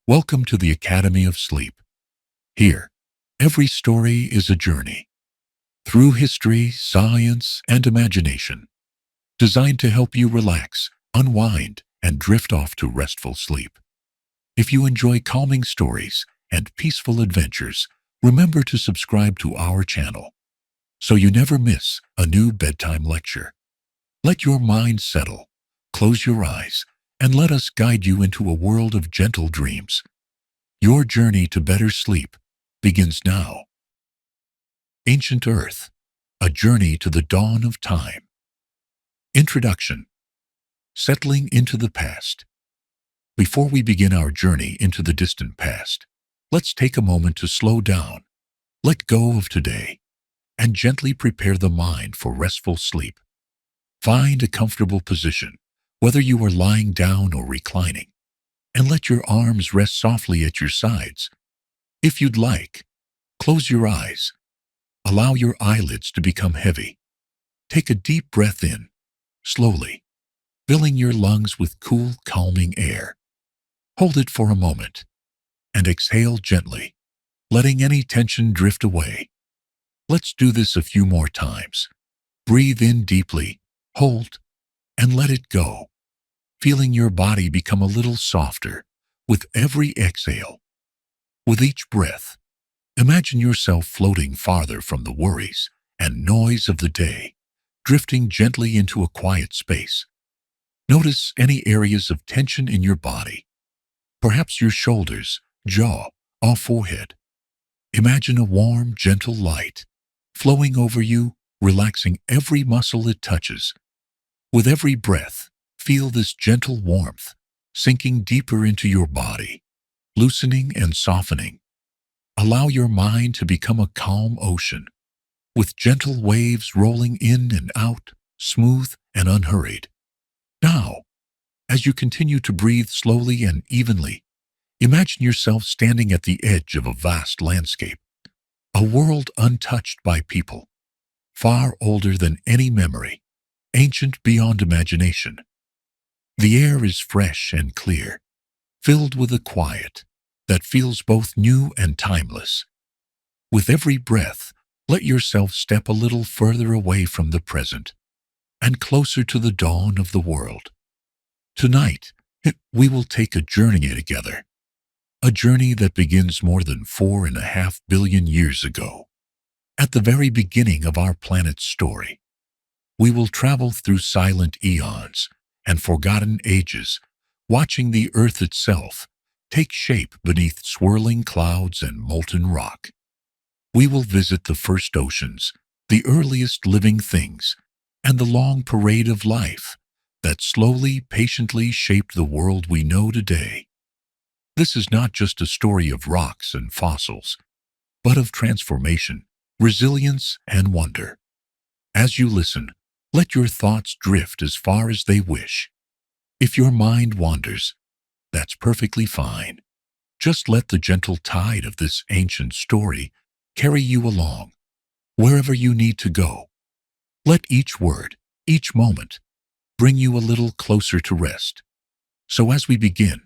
Welcome to the Academy of Sleep. Here, every story is a journey through history, science, and imagination, designed to help you relax, unwind, and drift off to restful sleep. If you enjoy calming stories and peaceful adventures, remember to subscribe to our channel so you never miss a new bedtime lecture. Let your mind settle, close your eyes, and let us guide you into a world of gentle dreams. Your journey to better sleep begins now. Ancient Earth, a journey to the dawn of time. Introduction. Settling into the past. Before we begin our journey into the distant past, let's take a moment to slow down, let go of today, and gently prepare the mind for restful sleep. Find a comfortable position, whether you are lying down or reclining, and let your arms rest softly at your sides. If you'd like, close your eyes. Allow your eyelids to become heavy. Take a deep breath in, slowly, filling your lungs with cool, calming air. Hold it for a moment, and exhale gently, letting any tension drift away. Let's do this a few more times. Breathe in deeply, hold, and let it go, feeling your body become a little softer with every exhale. With each breath, imagine yourself floating farther from the worries and noise of the day, drifting gently into a quiet space. Notice any areas of tension in your body, perhaps your shoulders, jaw, or forehead. Imagine a warm, gentle light flowing over you, relaxing every muscle it touches. With every breath, feel this gentle warmth sinking deeper into your body, loosening and softening. Allow your mind to become a calm ocean, with gentle waves rolling in and out, smooth and unhurried. Now, as you continue to breathe slowly and evenly, imagine yourself standing at the edge of a vast landscape, a world untouched by people, far older than any memory, ancient beyond imagination. The air is fresh and clear, filled with a quiet that feels both new and timeless. With every breath, let yourself step a little further away from the present and closer to the dawn of the world. Tonight, we will take a journey together, a journey that begins more than 4.5 billion years ago. At the very beginning of our planet's story, we will travel through silent eons and forgotten ages, watching the Earth itself take shape beneath swirling clouds and molten rock. We will visit the first oceans, the earliest living things, and the long parade of life that slowly, patiently shaped the world we know today. This is not just a story of rocks and fossils, but of transformation, resilience, and wonder. As you listen, let your thoughts drift as far as they wish. If your mind wanders, that's perfectly fine. Just let the gentle tide of this ancient story carry you along, wherever you need to go. Let each word, each moment, bring you a little closer to rest. So as we begin,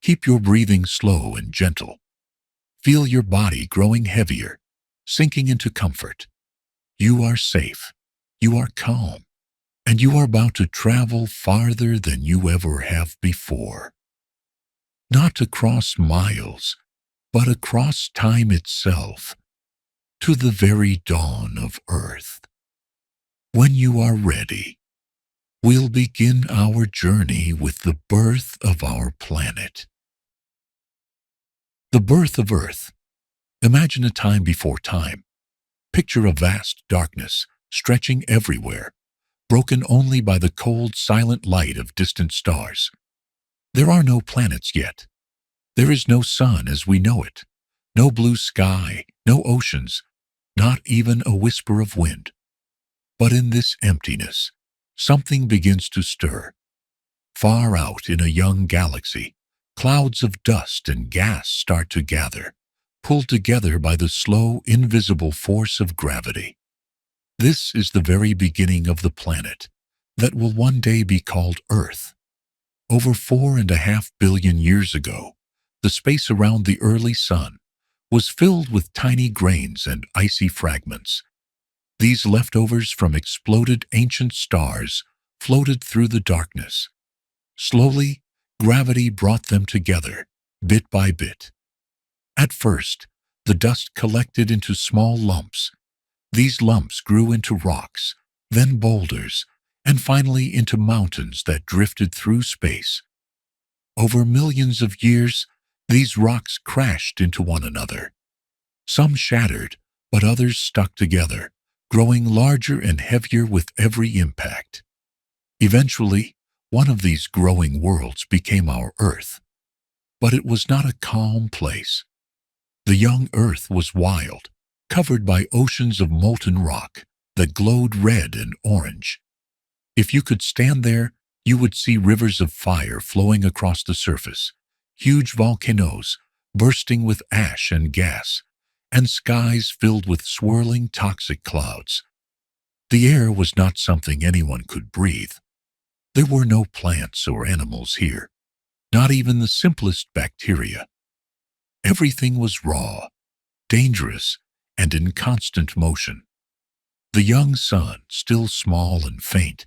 keep your breathing slow and gentle. Feel your body growing heavier, sinking into comfort. You are safe, you are calm, and you are about to travel farther than you ever have before. Not across miles, but across time itself, to the very dawn of Earth. When you are ready, we'll begin our journey with the birth of our planet. The birth of Earth. Imagine a time before time. Picture a vast darkness stretching everywhere, broken only by the cold, silent light of distant stars. There are no planets yet. There is no sun as we know it, no blue sky, no oceans, not even a whisper of wind. But in this emptiness, something begins to stir. Far out in a young galaxy, clouds of dust and gas start to gather, pulled together by the slow, invisible force of gravity. This is the very beginning of the planet that will one day be called Earth. Over 4.5 billion years ago, The space around the early sun was filled with tiny grains and icy fragments. These leftovers from exploded ancient stars floated through the darkness. Slowly, gravity brought them together, bit by bit. At first, the dust collected into small lumps. These lumps grew into rocks, then boulders, and finally into mountains that drifted through space. Over millions of years, these rocks crashed into one another. Some shattered, but others stuck together, growing larger and heavier with every impact. Eventually, one of these growing worlds became our Earth. But it was not a calm place. The young Earth was wild, covered by oceans of molten rock that glowed red and orange. If you could stand there, you would see rivers of fire flowing across the surface, huge volcanoes bursting with ash and gas, and skies filled with swirling toxic clouds. The air was not something anyone could breathe. There were no plants or animals here, not even the simplest bacteria. Everything was raw, dangerous, and in constant motion. The young sun, still small and faint,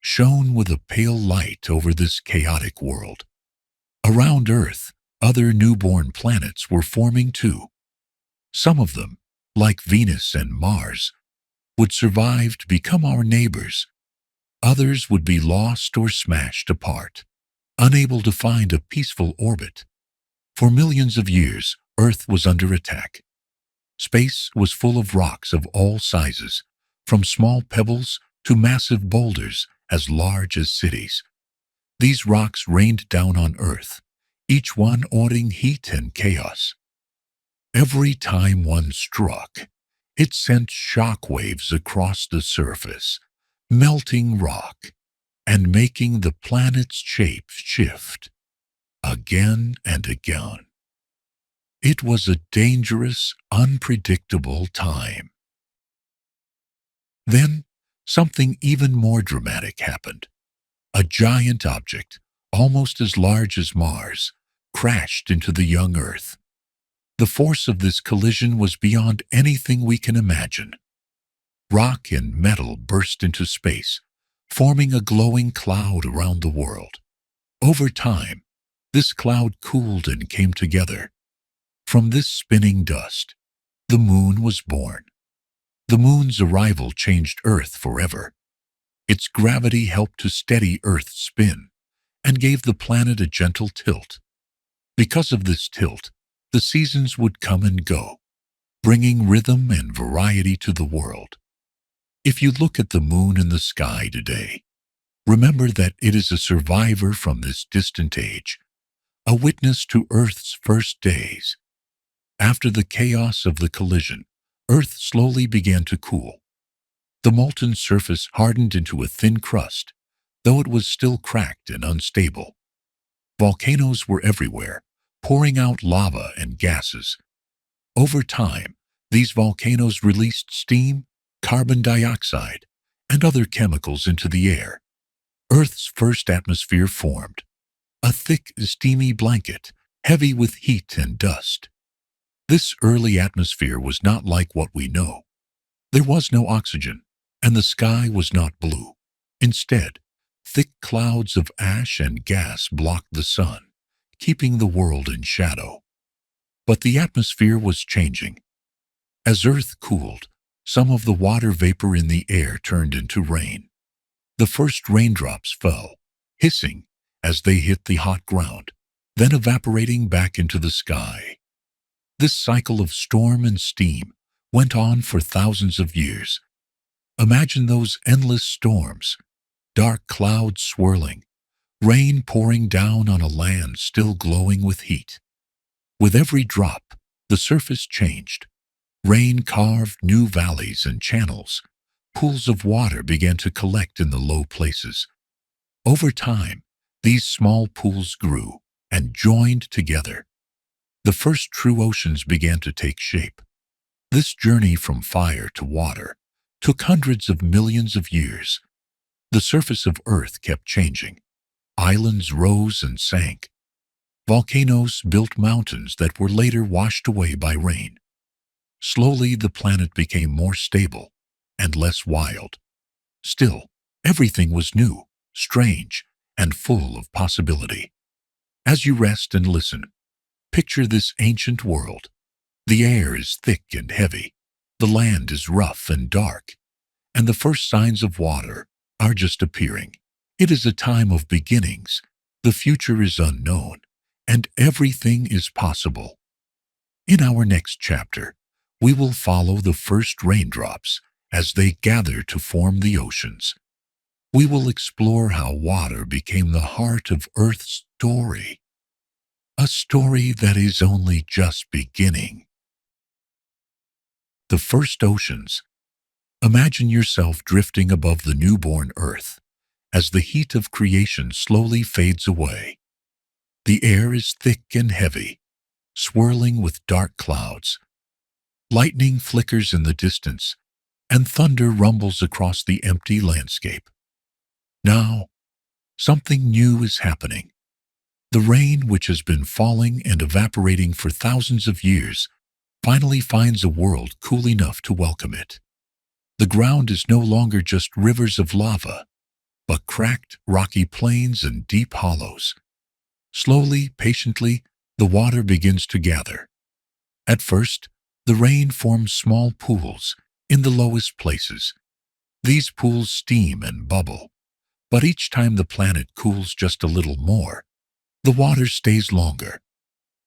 shone with a pale light over this chaotic world. Around Earth, other newborn planets were forming too. Some of them, like Venus and Mars, would survive to become our neighbors. Others would be lost or smashed apart, unable to find a peaceful orbit. For millions of years, Earth was under attack. Space was full of rocks of all sizes, from small pebbles to massive boulders as large as cities. These rocks rained down on Earth, each one ordering heat and chaos. Every time one struck, it sent shock waves across the surface, melting rock and making the planet's shape shift again and again. It was a dangerous, unpredictable time. Then, something even more dramatic happened. A giant object, almost as large as Mars, crashed into the young Earth. The force of this collision was beyond anything we can imagine. Rock and metal burst into space, forming a glowing cloud around the world. Over time, this cloud cooled and came together. From this spinning dust, the moon was born. The moon's arrival changed Earth forever. Its gravity helped to steady Earth's spin and gave the planet a gentle tilt. Because of this tilt, the seasons would come and go, bringing rhythm and variety to the world. If you look at the moon in the sky today, remember that it is a survivor from this distant age, a witness to Earth's first days. After the chaos of the collision, Earth slowly began to cool. The molten surface hardened into a thin crust, though it was still cracked and unstable. Volcanoes were everywhere, pouring out lava and gases. Over time, these volcanoes released steam, carbon dioxide, and other chemicals into the air. Earth's first atmosphere formed, a thick, steamy blanket, heavy with heat and dust. This early atmosphere was not like what we know. There was no oxygen, and the sky was not blue. Instead, thick clouds of ash and gas blocked the sun, keeping the world in shadow. But the atmosphere was changing. As Earth cooled, some of the water vapor in the air turned into rain. The first raindrops fell, hissing as they hit the hot ground, then evaporating back into the sky. This cycle of storm and steam went on for thousands of years. Imagine those endless storms, dark clouds swirling, rain pouring down on a land still glowing with heat. With every drop, the surface changed. Rain carved new valleys and channels. Pools of water began to collect in the low places. Over time, these small pools grew and joined together. The first true oceans began to take shape. This journey from fire to water took hundreds of millions of years. The surface of Earth kept changing. Islands rose and sank. Volcanoes built mountains that were later washed away by rain. Slowly, the planet became more stable and less wild. Still, everything was new, strange, and full of possibility. As you rest and listen, picture this ancient world. The air is thick and heavy, the land is rough and dark, and the first signs of water are just appearing. It is a time of beginnings. The future is unknown, and everything is possible. In our next chapter, we will follow the first raindrops as they gather to form the oceans. We will explore how water became the heart of Earth's story, a story that is only just beginning. The first oceans. Imagine yourself drifting above the newborn Earth as the heat of creation slowly fades away. The air is thick and heavy, swirling with dark clouds. Lightning flickers in the distance, and thunder rumbles across the empty landscape. Now, something new is happening. The rain, which has been falling and evaporating for thousands of years, finally finds a world cool enough to welcome it. The ground is no longer just rivers of lava, but cracked, rocky plains and deep hollows. Slowly, patiently, the water begins to gather. At first, the rain forms small pools in the lowest places. These pools steam and bubble, but each time the planet cools just a little more, the water stays longer.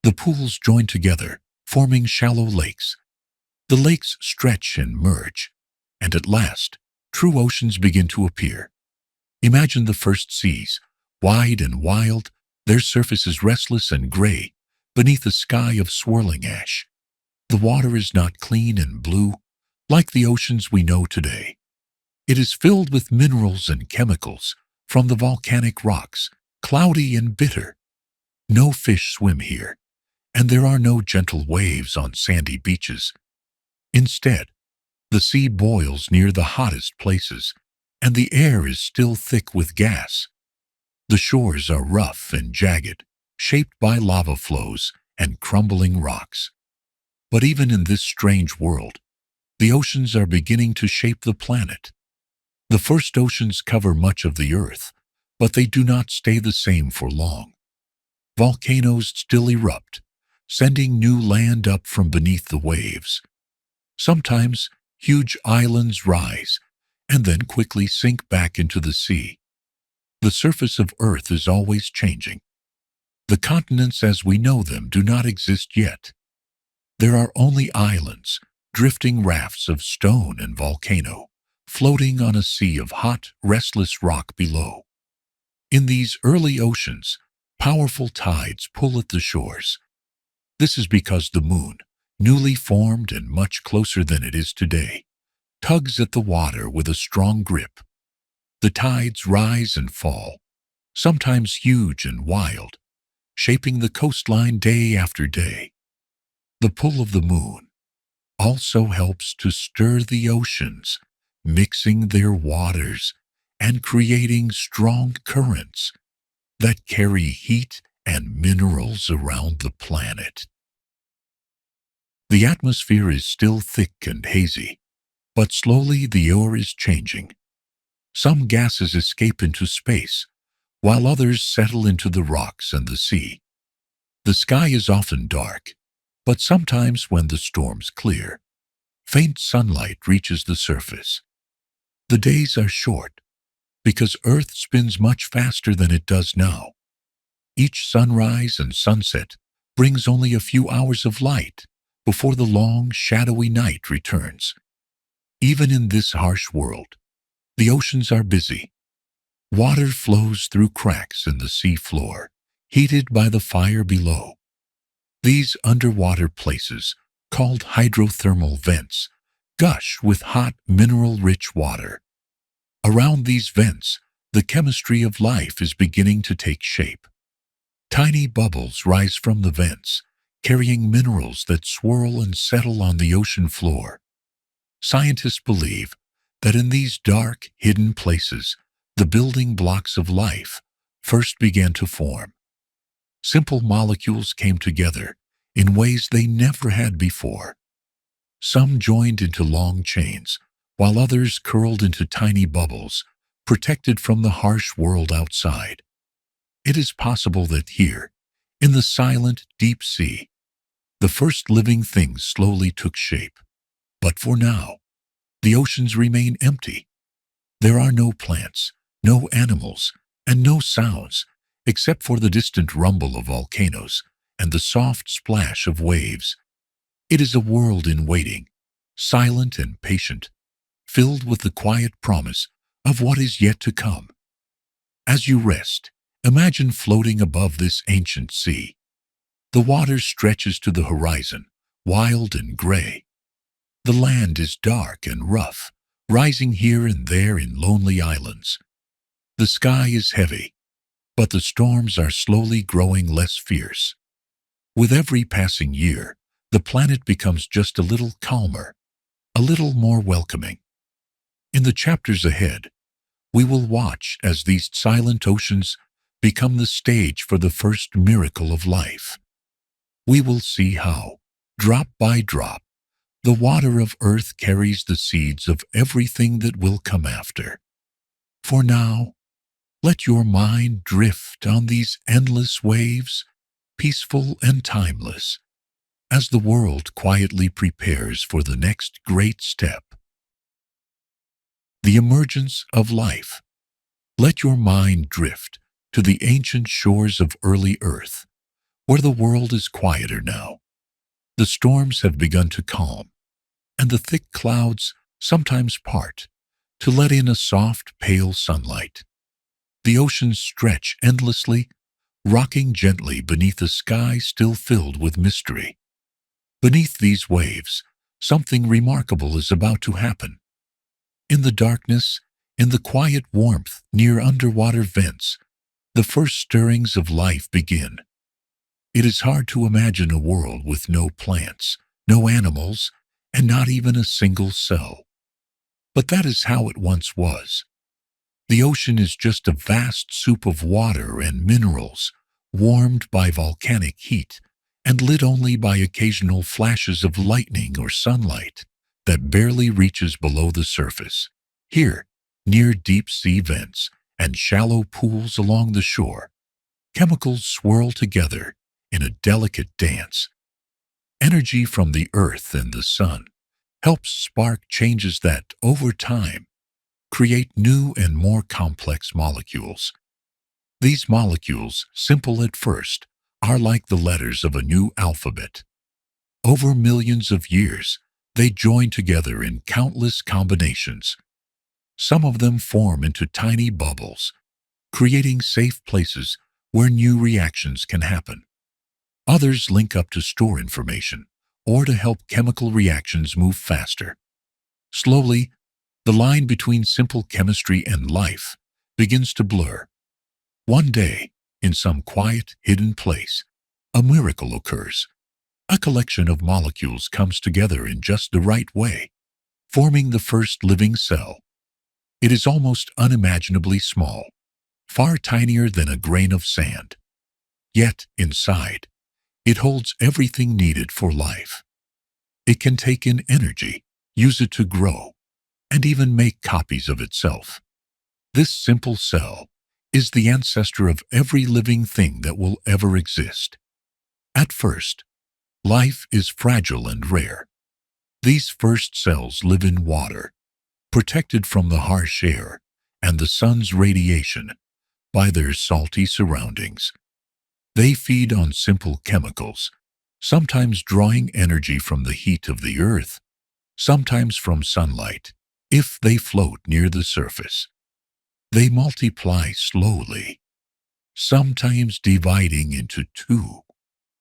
The pools join together, forming shallow lakes. The lakes stretch and merge, and at last, true oceans begin to appear. Imagine the first seas, wide and wild, their surfaces restless and gray, beneath a sky of swirling ash. The water is not clean and blue, like the oceans we know today. It is filled with minerals and chemicals from the volcanic rocks, cloudy and bitter. No fish swim here, and there are no gentle waves on sandy beaches. Instead, the sea boils near the hottest places, and the air is still thick with gas. The shores are rough and jagged, shaped by lava flows and crumbling rocks. But even in this strange world, the oceans are beginning to shape the planet. The first oceans cover much of the Earth, but they do not stay the same for long. Volcanoes still erupt, sending new land up from beneath the waves. Sometimes huge islands rise and then quickly sink back into the sea. The surface of Earth is always changing. The continents as we know them do not exist yet. There are only islands, drifting rafts of stone and volcano, floating on a sea of hot, restless rock below. In these early oceans, powerful tides pull at the shores. This is because the moon, newly formed and much closer than it is today, tugs at the water with a strong grip. The tides rise and fall, sometimes huge and wild, shaping the coastline day after day. The pull of the moon also helps to stir the oceans, mixing their waters and creating strong currents that carry heat and minerals around the planet. The atmosphere is still thick and hazy, but slowly the air is changing. Some gases escape into space, while others settle into the rocks and the sea. The sky is often dark, but sometimes when the storms clear, faint sunlight reaches the surface. The days are short, because Earth spins much faster than it does now. Each sunrise and sunset brings only a few hours of light before the long, shadowy night returns. Even in this harsh world, the oceans are busy. Water flows through cracks in the sea floor, heated by the fire below. These underwater places, called hydrothermal vents, gush with hot, mineral-rich water. Around these vents, the chemistry of life is beginning to take shape. Tiny bubbles rise from the vents, carrying minerals that swirl and settle on the ocean floor. Scientists believe that in these dark, hidden places, the building blocks of life first began to form. simple molecules came together in ways they never had before. Some joined into long chains, while others curled into tiny bubbles, protected from the harsh world outside. It is possible that here, in the silent, deep sea, the first living things slowly took shape. But for now, the oceans remain empty. There are no plants, no animals, and no sounds, except for the distant rumble of volcanoes and the soft splash of waves. It is a world in waiting, silent and patient, filled with the quiet promise of what is yet to come. As you rest, imagine floating above this ancient sea. The water stretches to the horizon, wild and gray. The land is dark and rough, rising here and there in lonely islands. The sky is heavy, but the storms are slowly growing less fierce. With every passing year, the planet becomes just a little calmer, a little more welcoming. In the chapters ahead, we will watch as these silent oceans become the stage for the first miracle of life. We will see how, drop by drop, the water of earth carries the seeds of everything that will come after. For now, let your mind drift on these endless waves, peaceful and timeless, as the world quietly prepares for the next great step. The emergence of life. Let your mind drift to the ancient shores of early Earth, where the world is quieter now. The storms have begun to calm, and the thick clouds sometimes part to let in a soft, pale sunlight. The oceans stretch endlessly, rocking gently beneath a sky still filled with mystery. Beneath these waves, something remarkable is about to happen. In the darkness, in the quiet warmth near underwater vents, the first stirrings of life begin. It is hard to imagine a world with no plants, no animals, and not even a single cell. But that is how it once was. The ocean is just a vast soup of water and minerals, warmed by volcanic heat and lit only by occasional flashes of lightning or sunlight that barely reaches below the surface. Here, near deep-sea vents and shallow pools along the shore, chemicals swirl together in a delicate dance. Energy from the earth and the sun helps spark changes that, over time, create new and more complex molecules. These molecules, simple at first, are like the letters of a new alphabet. Over millions of years, they join together in countless combinations. Some of them form into tiny bubbles, creating safe places where new reactions can happen. Others link up to store information or to help chemical reactions move faster. Slowly, the line between simple chemistry and life begins to blur. One day, in some quiet, hidden place, a miracle occurs. A collection of molecules comes together in just the right way, forming the first living cell. It is almost unimaginably small, far tinier than a grain of sand. Yet, inside, it holds everything needed for life. It can take in energy, use it to grow, and even make copies of itself. This simple cell is the ancestor of every living thing that will ever exist. At first, life is fragile and rare. These first cells live in water, protected from the harsh air and the sun's radiation by their salty surroundings. They feed on simple chemicals, sometimes drawing energy from the heat of the earth, sometimes from sunlight, if they float near the surface. They multiply slowly, sometimes dividing into two,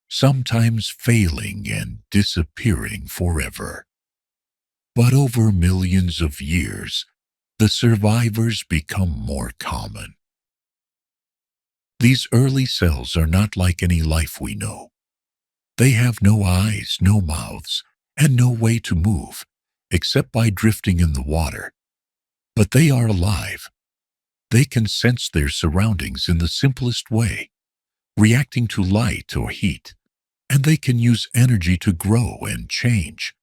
sometimes failing and disappearing forever. But over millions of years, the survivors become more common. These early cells are not like any life we know. They have no eyes, no mouths, and no way to move, except by drifting in the water. But they are alive. They can sense their surroundings in the simplest way, reacting to light or heat, and they can use energy to grow and change.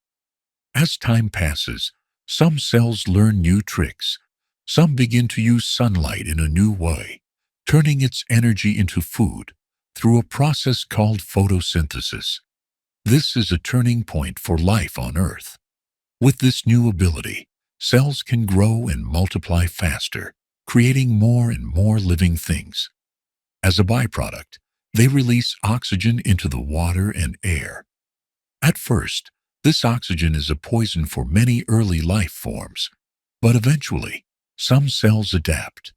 As time passes, some cells learn new tricks. Some begin to use sunlight in a new way, turning its energy into food through a process called photosynthesis. This is a turning point for life on Earth. With this new ability, cells can grow and multiply faster, creating more and more living things. As a byproduct, they release oxygen into the water and air. At first, this oxygen is a poison for many early life forms, but eventually, some cells adapt.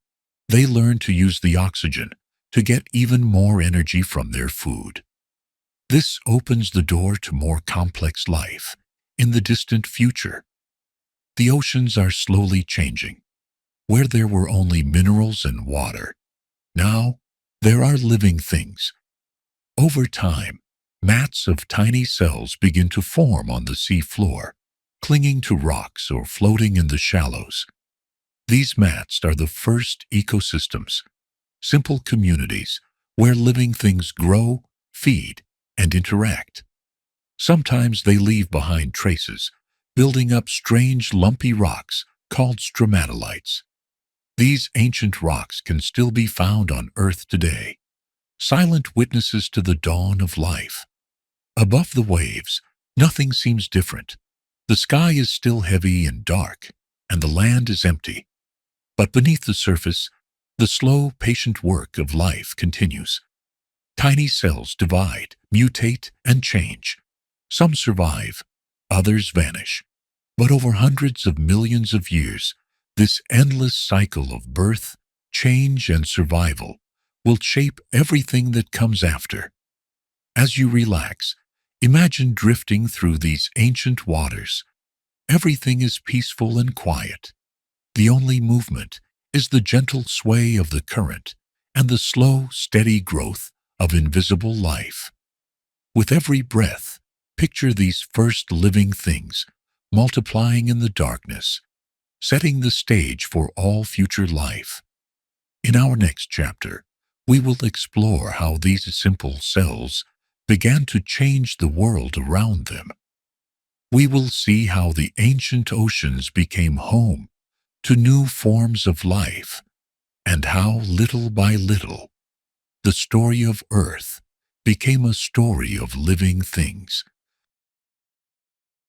They learn to use the oxygen to get even more energy from their food. This opens the door to more complex life in the distant future. The oceans are slowly changing. Where there were only minerals and water, now there are living things. Over time, mats of tiny cells begin to form on the sea floor, clinging to rocks or floating in the shallows. These mats are the first ecosystems, simple communities where living things grow, feed, and interact. Sometimes they leave behind traces, building up strange lumpy rocks called stromatolites. These ancient rocks can still be found on Earth today, silent witnesses to the dawn of life. Above the waves, nothing seems different. The sky is still heavy and dark, and the land is empty. But beneath the surface, the slow, patient work of life continues. Tiny cells divide, mutate, and change. Some survive, others vanish. But over hundreds of millions of years, this endless cycle of birth, change, and survival will shape everything that comes after. As you relax, imagine drifting through these ancient waters. Everything is peaceful and quiet. The only movement is the gentle sway of the current and the slow, steady growth of invisible life. With every breath, picture these first living things multiplying in the darkness, setting the stage for all future life. In our next chapter, we will explore how these simple cells began to change the world around them. We will see how the ancient oceans became home to new forms of life, and how, little by little, the story of Earth became a story of living things.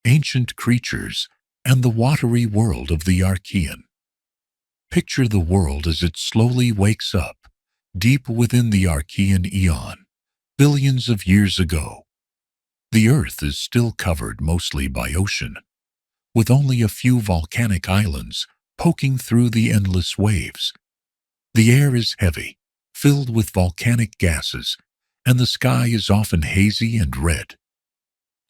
Ancient creatures and the watery world of the Archaean. Picture the world as it slowly wakes up, deep within the Archaean eon, billions of years ago. The Earth is still covered mostly by ocean, with only a few volcanic islands poking through the endless waves. The air is heavy, filled with volcanic gases, and the sky is often hazy and red.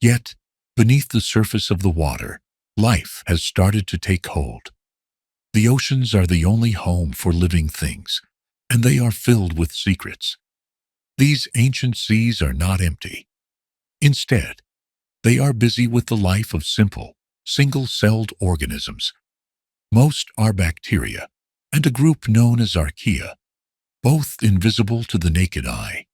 Yet, beneath the surface of the water, life has started to take hold. The oceans are the only home for living things, and they are filled with secrets. These ancient seas are not empty. Instead, they are busy with the life of simple, single-celled organisms. Most are bacteria, and a group known as archaea, both invisible to the naked eye.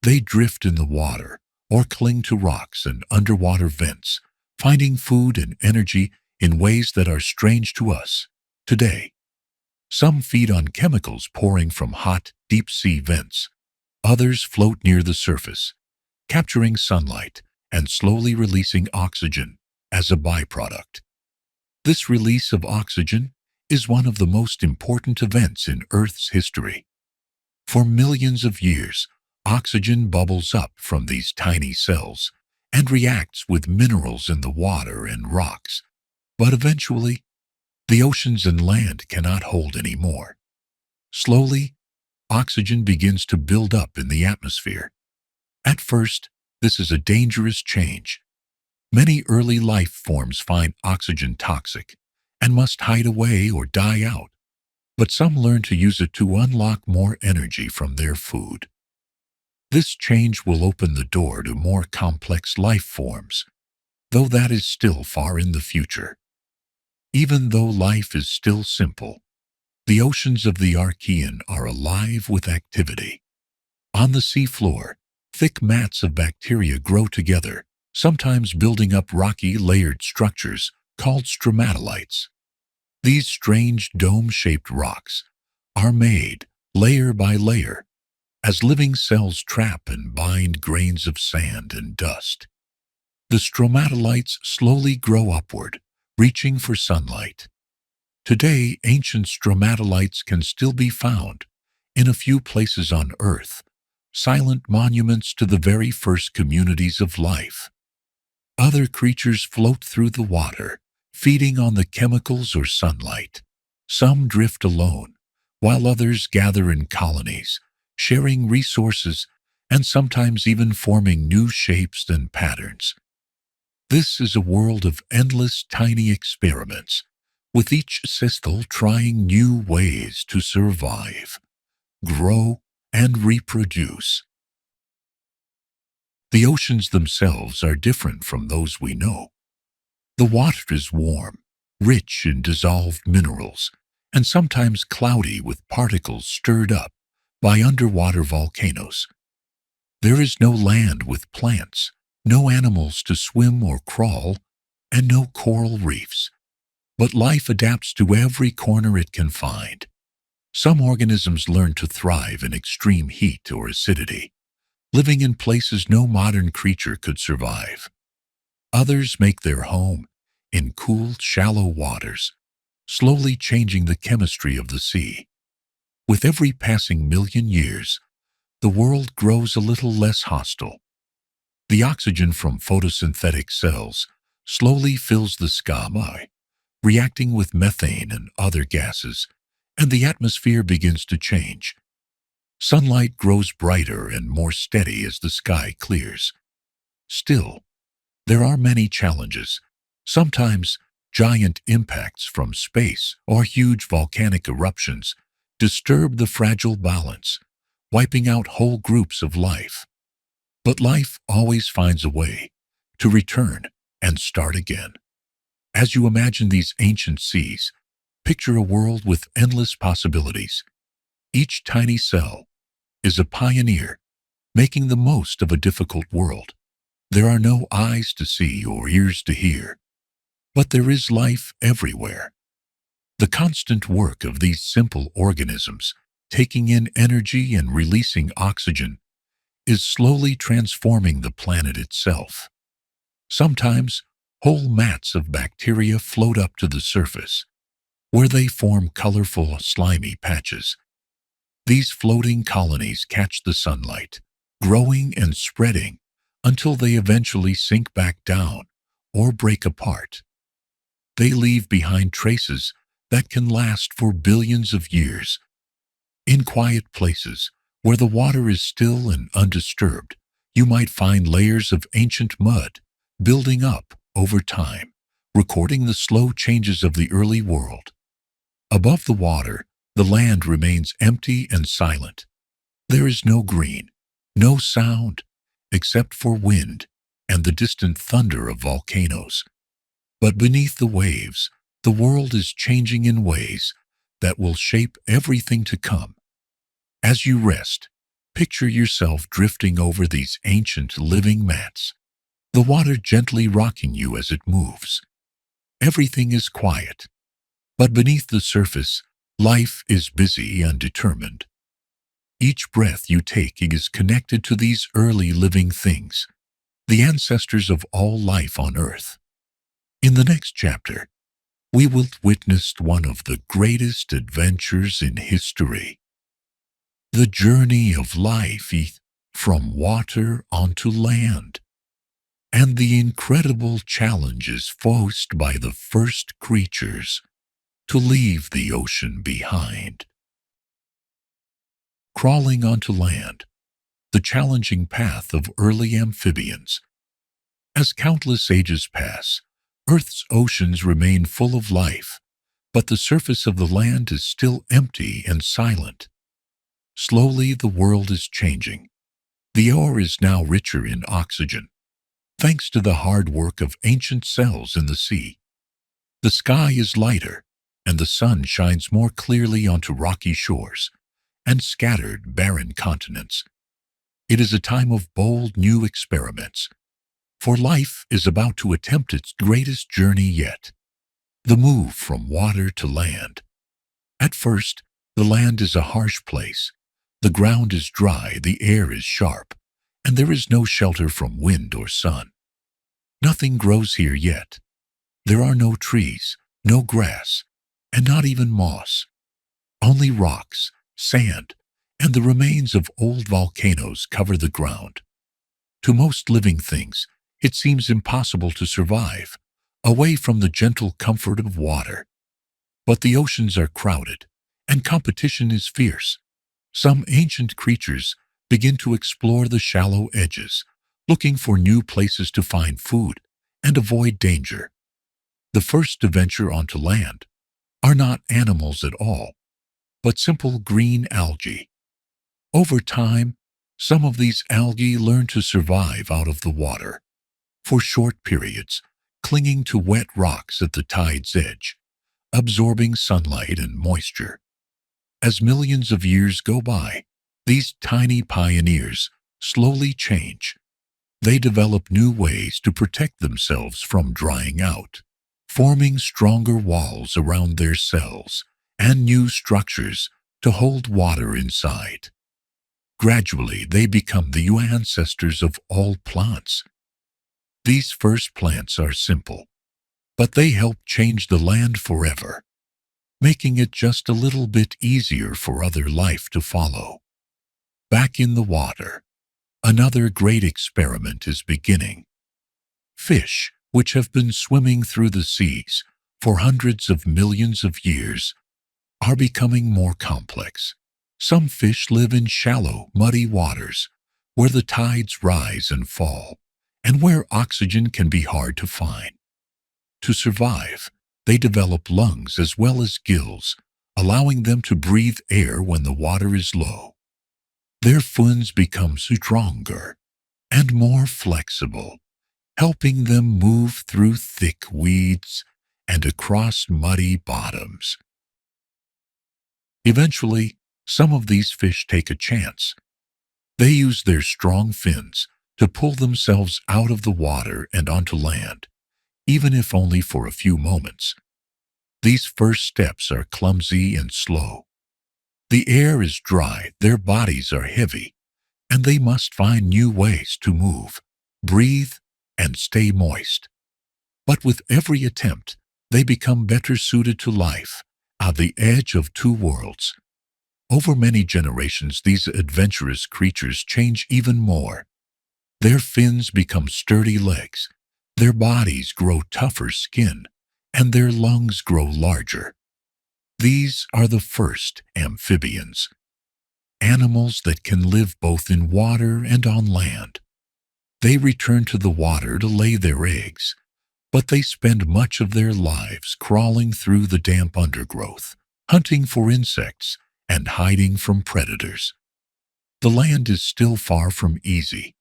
They drift in the water or cling to rocks and underwater vents, finding food and energy in ways that are strange to us today. Some feed on chemicals pouring from hot, deep-sea vents. Others float near the surface, capturing sunlight and slowly releasing oxygen as a byproduct. This release of oxygen is one of the most important events in Earth's history. For millions of years, oxygen bubbles up from these tiny cells and reacts with minerals in the water and rocks. But eventually, the oceans and land cannot hold any more. Slowly, oxygen begins to build up in the atmosphere. At first, this is a dangerous change. Many early life forms find oxygen toxic and must hide away or die out, but some learn to use it to unlock more energy from their food. This change will open the door to more complex life forms, though that is still far in the future. Even though life is still simple, the oceans of the Archaean are alive with activity. On the seafloor, thick mats of bacteria grow together, sometimes building up rocky layered structures called stromatolites. These strange dome-shaped rocks are made layer by layer as living cells trap and bind grains of sand and dust. The stromatolites slowly grow upward, reaching for sunlight. Today, ancient stromatolites can still be found in a few places on Earth, silent monuments to the very first communities of life. Other creatures float through the water, feeding on the chemicals or sunlight. Some drift alone, while others gather in colonies, sharing resources and sometimes even forming new shapes and patterns. This is a world of endless tiny experiments, with each system trying new ways to survive, grow, and reproduce. The oceans themselves are different from those we know. The water is warm, rich in dissolved minerals, and sometimes cloudy with particles stirred up by underwater volcanoes. There is no land with plants, no animals to swim or crawl, and no coral reefs. But life adapts to every corner it can find. Some organisms learn to thrive in extreme heat or acidity, living in places no modern creature could survive. Others make their home in cool, shallow waters, slowly changing the chemistry of the sea. With every passing million years, the world grows a little less hostile. The oxygen from photosynthetic cells slowly fills the sky, reacting with methane and other gases, and the atmosphere begins to change. Sunlight grows brighter and more steady as the sky clears. Still, there are many challenges. Sometimes giant impacts from space or huge volcanic eruptions disturb the fragile balance, wiping out whole groups of life. But life always finds a way to return and start again. As you imagine these ancient seas, picture a world with endless possibilities. Each tiny cell is a pioneer, making the most of a difficult world. There are no eyes to see or ears to hear, but there is life everywhere. The constant work of these simple organisms, taking in energy and releasing oxygen, is slowly transforming the planet itself. Sometimes, whole mats of bacteria float up to the surface, where they form colorful, slimy patches. These floating colonies catch the sunlight, growing and spreading until they eventually sink back down or break apart. They leave behind traces that can last for billions of years. In quiet places, where the water is still and undisturbed, you might find layers of ancient mud building up over time, recording the slow changes of the early world. Above the water, the land remains empty and silent. There is no green, no sound, except for wind and the distant thunder of volcanoes. But beneath the waves, the world is changing in ways that will shape everything to come. As you rest, picture yourself drifting over these ancient living mats, the water gently rocking you as it moves. Everything is quiet, but beneath the surface, life is busy and determined. Each breath you take is connected to these early living things, the ancestors of all life on Earth. In the next chapter, we will witness one of the greatest adventures in history. The journey of life from water onto land, and the incredible challenges faced by the first creatures to leave the ocean behind. Crawling onto land, the challenging path of early amphibians. As countless ages pass, Earth's oceans remain full of life, but the surface of the land is still empty and silent. Slowly, the world is changing. The air is now richer in oxygen, thanks to the hard work of ancient cells in the sea. The sky is lighter, and the sun shines more clearly onto rocky shores and scattered, barren continents. It is a time of bold new experiments, for life is about to attempt its greatest journey yet, the move from water to land. At first, the land is a harsh place. The ground is dry, the air is sharp, and there is no shelter from wind or sun. Nothing grows here yet. There are no trees, no grass, and not even moss. Only rocks, sand, and the remains of old volcanoes cover the ground. To most living things, it seems impossible to survive, away from the gentle comfort of water. But the oceans are crowded, and competition is fierce. Some ancient creatures begin to explore the shallow edges, looking for new places to find food and avoid danger. The first to venture onto land are not animals at all, but simple green algae. Over time, some of these algae learn to survive out of the water, for short periods, clinging to wet rocks at the tide's edge, absorbing sunlight and moisture. As millions of years go by, these tiny pioneers slowly change. They develop new ways to protect themselves from drying out, forming stronger walls around their cells and new structures to hold water inside. Gradually, they become the ancestors of all plants. These first plants are simple, but they help change the land forever, making it just a little bit easier for other life to follow. Back in the water, another great experiment is beginning. Fish, which have been swimming through the seas for hundreds of millions of years, are becoming more complex. Some fish live in shallow, muddy waters, where the tides rise and fall, and where oxygen can be hard to find. To survive, they develop lungs as well as gills, allowing them to breathe air when the water is low. Their fins become stronger and more flexible, helping them move through thick weeds and across muddy bottoms. Eventually, some of these fish take a chance. They use their strong fins to pull themselves out of the water and onto land, even if only for a few moments. These first steps are clumsy and slow. The air is dry, their bodies are heavy, and they must find new ways to move, breathe, and stay moist. But with every attempt, they become better suited to life at the edge of two worlds. Over many generations, these adventurous creatures change even more. Their fins become sturdy legs, their bodies grow tougher skin, and their lungs grow larger. These are the first amphibians, animals that can live both in water and on land. They return to the water to lay their eggs, but they spend much of their lives crawling through the damp undergrowth, hunting for insects, and hiding from predators. The land is still far from easy.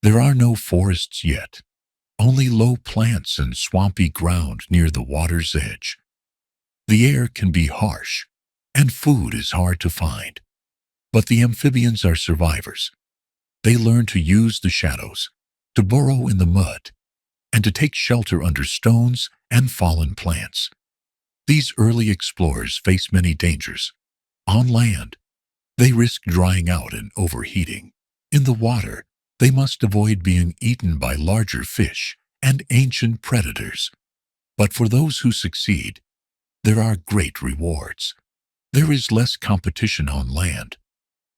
There are no forests yet, only low plants and swampy ground near the water's edge. The air can be harsh, and food is hard to find. But the amphibians are survivors. They learn to use the shadows, to burrow in the mud, and to take shelter under stones and fallen plants. These early explorers face many dangers. On land, they risk drying out and overheating. In the water, they must avoid being eaten by larger fish and ancient predators. But for those who succeed, there are great rewards. There is less competition on land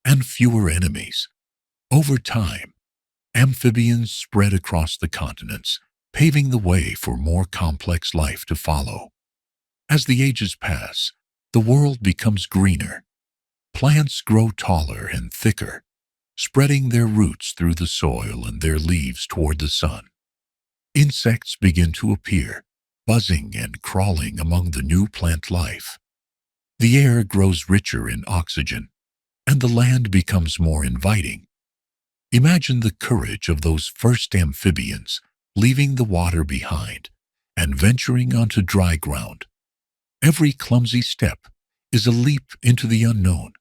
and fewer enemies. Over time, amphibians spread across the continents, paving the way for more complex life to follow. As the ages pass, the world becomes greener. Plants grow taller and thicker, spreading their roots through the soil and their leaves toward the sun. Insects begin to appear, buzzing and crawling among the new plant life. The air grows richer in oxygen, and the land becomes more inviting. Imagine the courage of those first amphibians leaving the water behind and venturing onto dry ground. Every clumsy step is a leap into the unknown.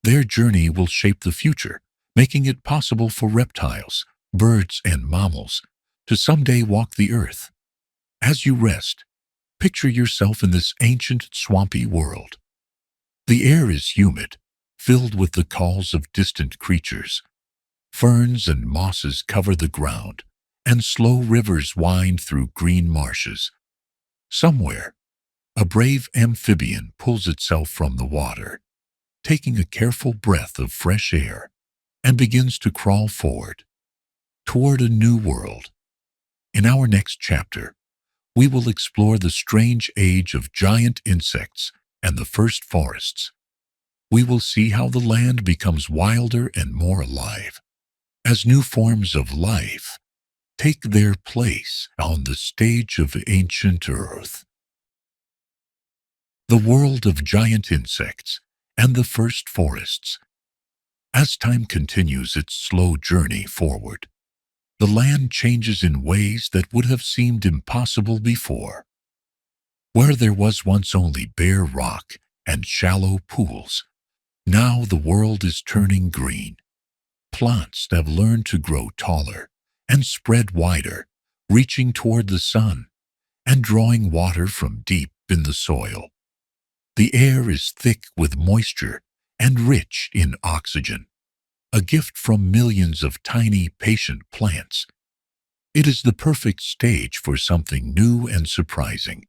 Their journey will shape the future, making it possible for reptiles, birds, and mammals to someday walk the earth. As you rest, picture yourself in this ancient, swampy world. The air is humid, filled with the calls of distant creatures. Ferns and mosses cover the ground, and slow rivers wind through green marshes. Somewhere, a brave amphibian pulls itself from the water, taking a careful breath of fresh air, and begins to crawl forward, toward a new world. In our next chapter, we will explore the strange age of giant insects and the first forests. We will see how the land becomes wilder and more alive, as new forms of life take their place on the stage of ancient Earth. The world of giant insects and the first forests. As time continues its slow journey forward, the land changes in ways that would have seemed impossible before. Where there was once only bare rock and shallow pools, now the world is turning green. Plants have learned to grow taller and spread wider, reaching toward the sun and drawing water from deep in the soil. The air is thick with moisture and rich in oxygen, a gift from millions of tiny, patient plants. It is the perfect stage for something new and surprising.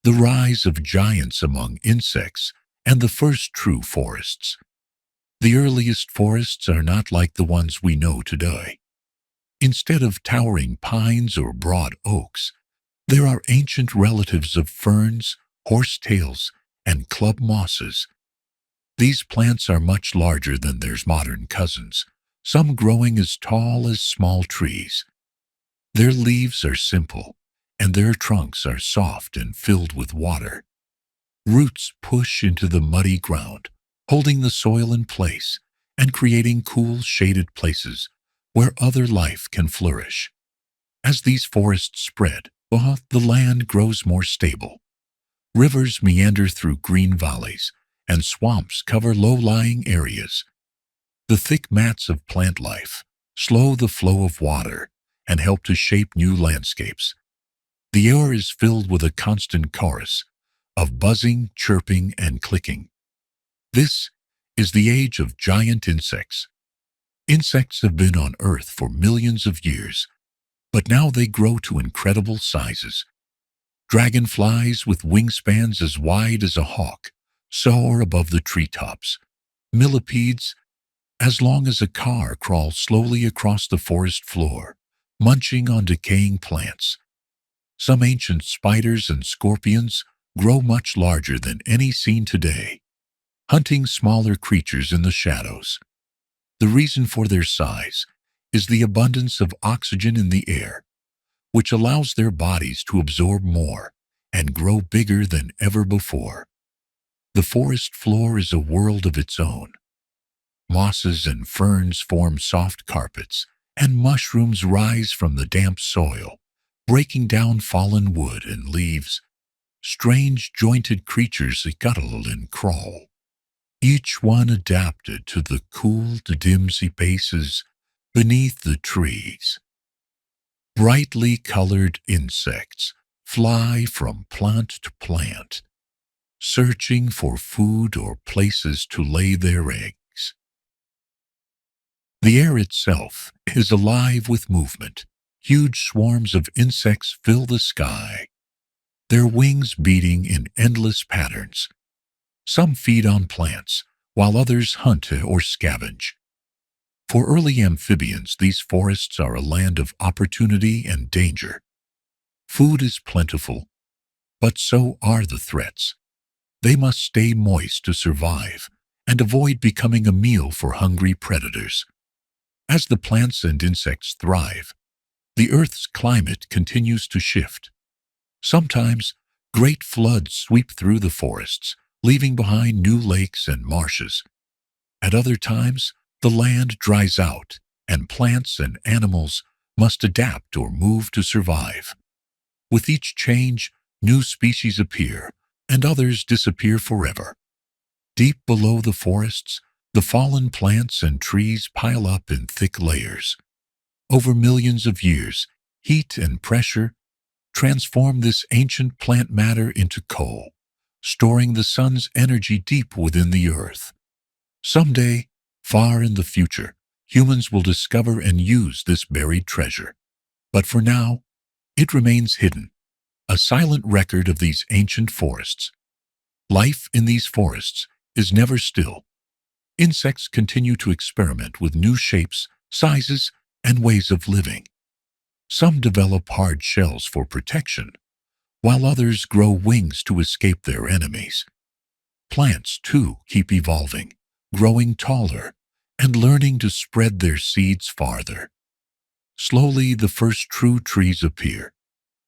The rise of giants among insects and the first true forests. The earliest forests are not like the ones we know today. Instead of towering pines or broad oaks, there are ancient relatives of ferns, horsetails, and club mosses. These plants are much larger than their modern cousins, some growing as tall as small trees. Their leaves are simple, and their trunks are soft and filled with water. Roots push into the muddy ground, holding the soil in place and creating cool, shaded places where other life can flourish. As these forests spread, the land grows more stable. Rivers meander through green valleys, and swamps cover low-lying areas. The thick mats of plant life slow the flow of water and help to shape new landscapes. The air is filled with a constant chorus of buzzing, chirping, and clicking. This is the age of giant insects. Insects have been on Earth for millions of years, but now they grow to incredible sizes. Dragonflies with wingspans as wide as a hawk soar above the treetops. Millipedes, as long as a car, crawl slowly across the forest floor, munching on decaying plants. Some ancient spiders and scorpions grow much larger than any seen today, hunting smaller creatures in the shadows. The reason for their size is the abundance of oxygen in the air, which allows their bodies to absorb more and grow bigger than ever before. The forest floor is a world of its own. Mosses and ferns form soft carpets, and mushrooms rise from the damp soil, breaking down fallen wood and leaves. Strange jointed creatures scuttle and crawl, each one adapted to the cool, dim spaces beneath the trees. Brightly colored insects fly from plant to plant, searching for food or places to lay their eggs. The air itself is alive with movement. Huge swarms of insects fill the sky, their wings beating in endless patterns. Some feed on plants, while others hunt or scavenge. For early amphibians, these forests are a land of opportunity and danger. Food is plentiful, but so are the threats. They must stay moist to survive and avoid becoming a meal for hungry predators. As the plants and insects thrive, the Earth's climate continues to shift. Sometimes, great floods sweep through the forests, leaving behind new lakes and marshes. At other times, the land dries out, and plants and animals must adapt or move to survive. With each change, new species appear, and others disappear forever. Deep below the forests, The fallen plants and trees pile up in thick layers. Over millions of years, heat and pressure transform this ancient plant matter into coal, storing the sun's energy deep within the earth. Someday, far in the future, humans will discover and use this buried treasure. But for now, it remains hidden, a silent record of these ancient forests. Life in these forests is never still. Insects continue to experiment with new shapes, sizes, and ways of living. Some develop hard shells for protection, while others grow wings to escape their enemies. Plants, too, keep evolving, growing taller, and learning to spread their seeds farther. Slowly, the first true trees appear,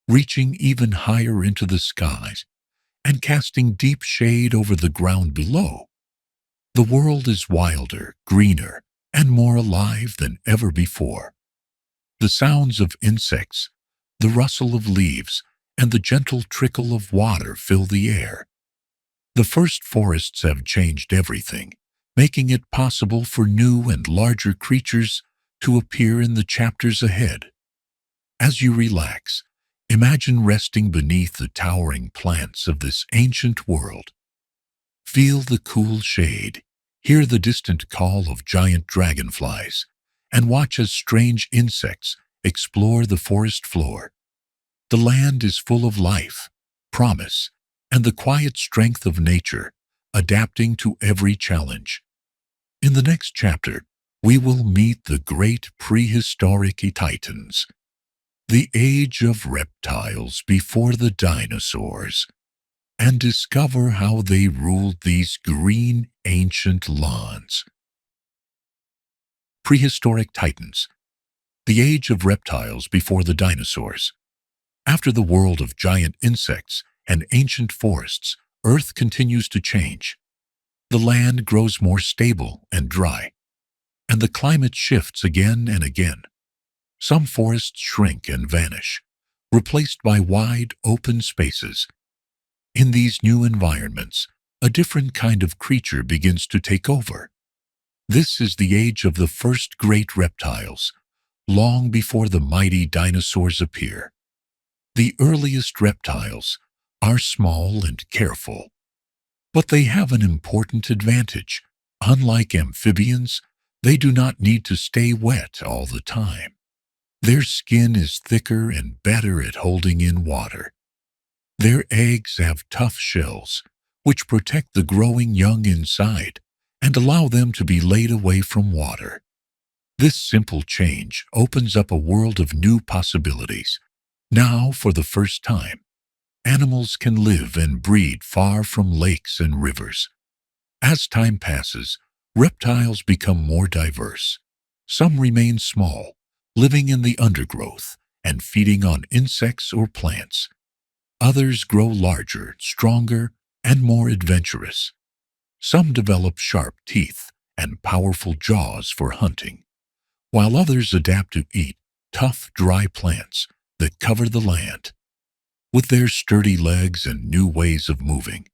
reaching even higher into the skies and casting deep shade over the ground below. The world is wilder, greener, and more alive than ever before. The sounds of insects, the rustle of leaves, and the gentle trickle of water fill the air. The first forests have changed everything, making it possible for new and larger creatures to appear in the chapters ahead. As you relax, imagine resting beneath the towering plants of this ancient world. Feel the cool shade, hear the distant call of giant dragonflies, and watch as strange insects explore the forest floor. The land is full of life, promise, and the quiet strength of nature, adapting to every challenge. In the next chapter, we will meet the great prehistoric titans, the age of reptiles before the dinosaurs, and discover how they ruled these green ancient lawns. Prehistoric titans, the age of reptiles before the dinosaurs. After the world of giant insects and ancient forests, Earth continues to change. The land grows more stable and dry, and the climate shifts again and again. Some forests shrink and vanish, replaced by wide, open spaces. In these new environments, a different kind of creature begins to take over. This is the age of the first great reptiles, long before the mighty dinosaurs appear. The earliest reptiles are small and careful, but they have an important advantage. Unlike amphibians, they do not need to stay wet all the time. Their skin is thicker and better at holding in water. Their eggs have tough shells, which protect the growing young inside and allow them to be laid away from water. This simple change opens up a world of new possibilities. Now, for the first time, animals can live and breed far from lakes and rivers. As time passes, reptiles become more diverse. Some remain small, living in the undergrowth and feeding on insects or plants. Others grow larger, stronger, and more adventurous. Some develop sharp teeth and powerful jaws for hunting, while others adapt to eat tough, dry plants that cover the land. With their sturdy legs and new ways of moving,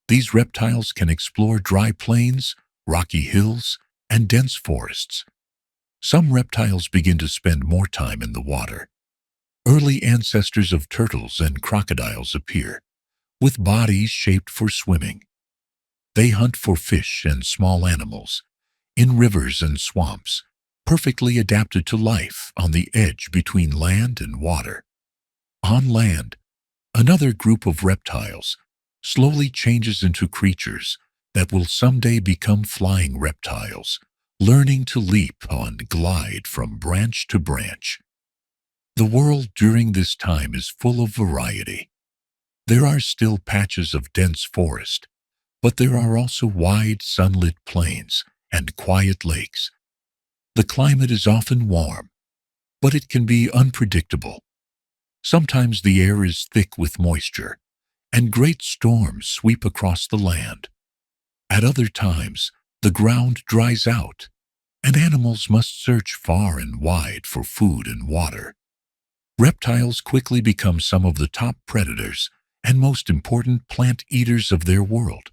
these reptiles can explore dry plains, rocky hills, and dense forests. Some reptiles begin to spend more time in the water. Early ancestors of turtles and crocodiles appear, with bodies shaped for swimming. They hunt for fish and small animals in rivers and swamps, perfectly adapted to life on the edge between land and water. On land, another group of reptiles slowly changes into creatures that will someday become flying reptiles, learning to leap and glide from branch to branch. The world during this time is full of variety. There are still patches of dense forest, but there are also wide sunlit plains and quiet lakes. The climate is often warm, but it can be unpredictable. Sometimes the air is thick with moisture, and great storms sweep across the land. At other times, the ground dries out, and animals must search far and wide for food and water. Reptiles quickly become some of the top predators and most important plant eaters of their world.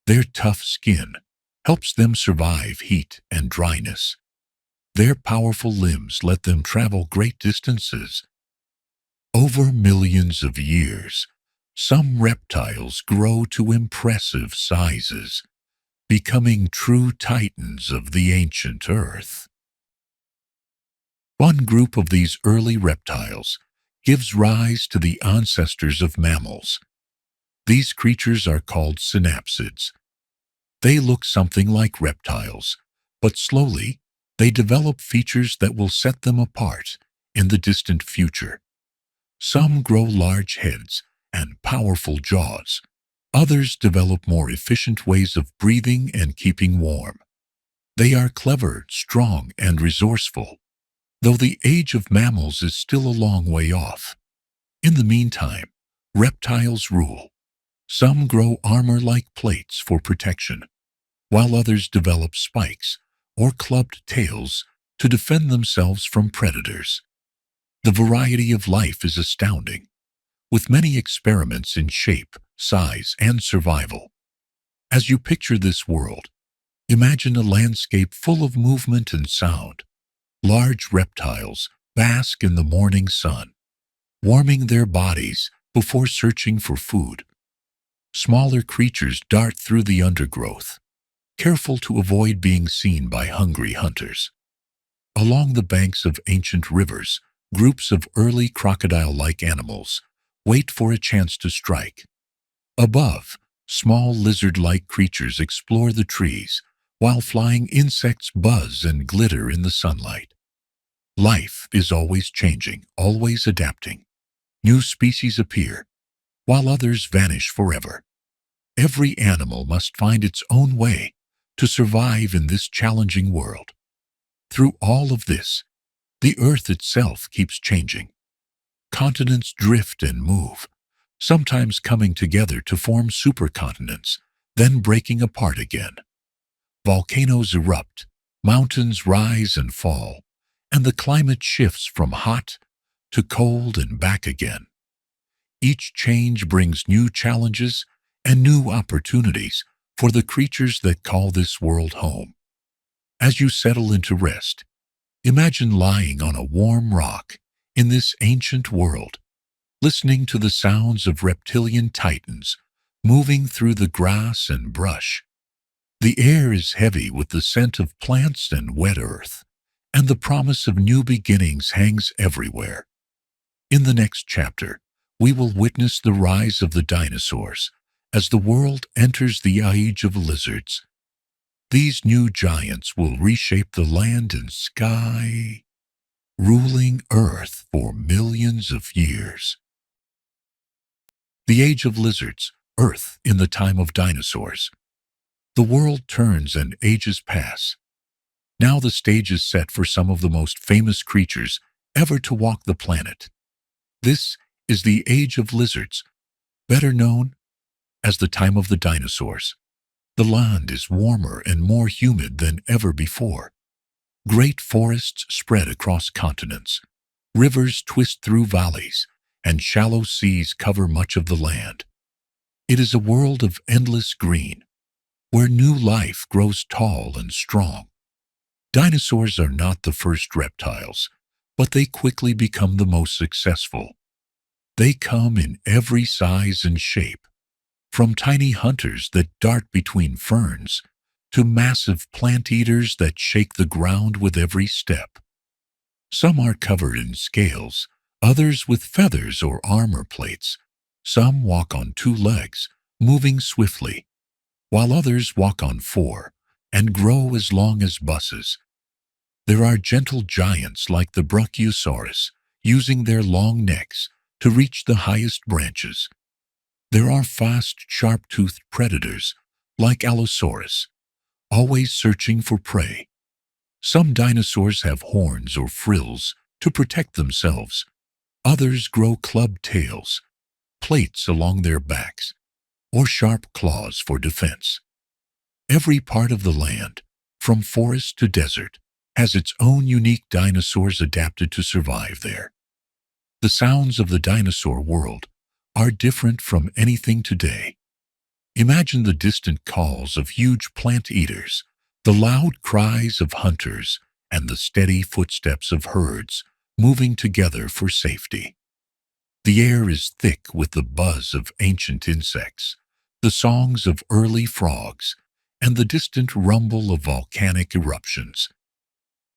Their tough skin, helps them survive heat and dryness. Their powerful limbs let them travel great distances. Over millions of years, some reptiles grow to impressive sizes, becoming true titans of the ancient earth. One group of these early reptiles gives rise to the ancestors of mammals. These creatures are called synapsids. They look something like reptiles, but slowly they develop features that will set them apart in the distant future. Some grow large heads and powerful jaws. Others develop more efficient ways of breathing and keeping warm. They are clever, strong, and resourceful, though the age of mammals is still a long way off. In the meantime, reptiles rule. Some grow armor-like plates for protection, while others develop spikes or clubbed tails to defend themselves from predators. The variety of life is astounding, with many experiments in shape, size, and survival. As you picture this world, imagine a landscape full of movement and sound. Large reptiles bask in the morning sun, warming their bodies before searching for food. Smaller creatures dart through the undergrowth, careful to avoid being seen by hungry hunters. Along the banks of ancient rivers, groups of early crocodile-like animals wait for a chance to strike. Above, small lizard-like creatures explore the trees, while flying insects buzz and glitter in the sunlight. Life is always changing, always adapting. New species appear, while others vanish forever. Every animal must find its own way to survive in this challenging world. Through all of this, the Earth itself keeps changing. Continents drift and move, sometimes coming together to form supercontinents, then breaking apart again. Volcanoes erupt, mountains rise and fall, and the climate shifts from hot to cold and back again. Each change brings new challenges and new opportunities for the creatures that call this world home. As you settle into rest, imagine lying on a warm rock in this ancient world, listening to the sounds of reptilian titans moving through the grass and brush. The air is heavy with the scent of plants and wet earth, and the promise of new beginnings hangs everywhere. In the next chapter, we will witness the rise of the dinosaurs as the world enters the age of lizards. These new giants will reshape the land and sky, ruling Earth for millions of years. The age of lizards, Earth in the time of dinosaurs. The world turns and ages pass. Now the stage is set for some of the most famous creatures ever to walk the planet. This is the age of lizards, better known as the time of the dinosaurs. The land is warmer and more humid than ever before. Great forests spread across continents. Rivers twist through valleys, and shallow seas cover much of the land. It is a world of endless green, where new life grows tall and strong. Dinosaurs are not the first reptiles, but they quickly become the most successful. They come in every size and shape, from tiny hunters that dart between ferns to massive plant eaters that shake the ground with every step. Some are covered in scales, others with feathers or armor plates. Some walk on two legs, moving swiftly, while others walk on four and grow as long as buses. There are gentle giants like the Brachiosaurus, using their long necks to reach the highest branches. There are fast, sharp-toothed predators like Allosaurus, always searching for prey. Some dinosaurs have horns or frills to protect themselves. Others grow clubbed tails, plates along their backs, or sharp claws for defense. Every part of the land, from forest to desert, has its own unique dinosaurs adapted to survive there. The sounds of the dinosaur world are different from anything today. Imagine the distant calls of huge plant eaters, the loud cries of hunters, and the steady footsteps of herds moving together for safety. The air is thick with the buzz of ancient insects, the songs of early frogs, and the distant rumble of volcanic eruptions.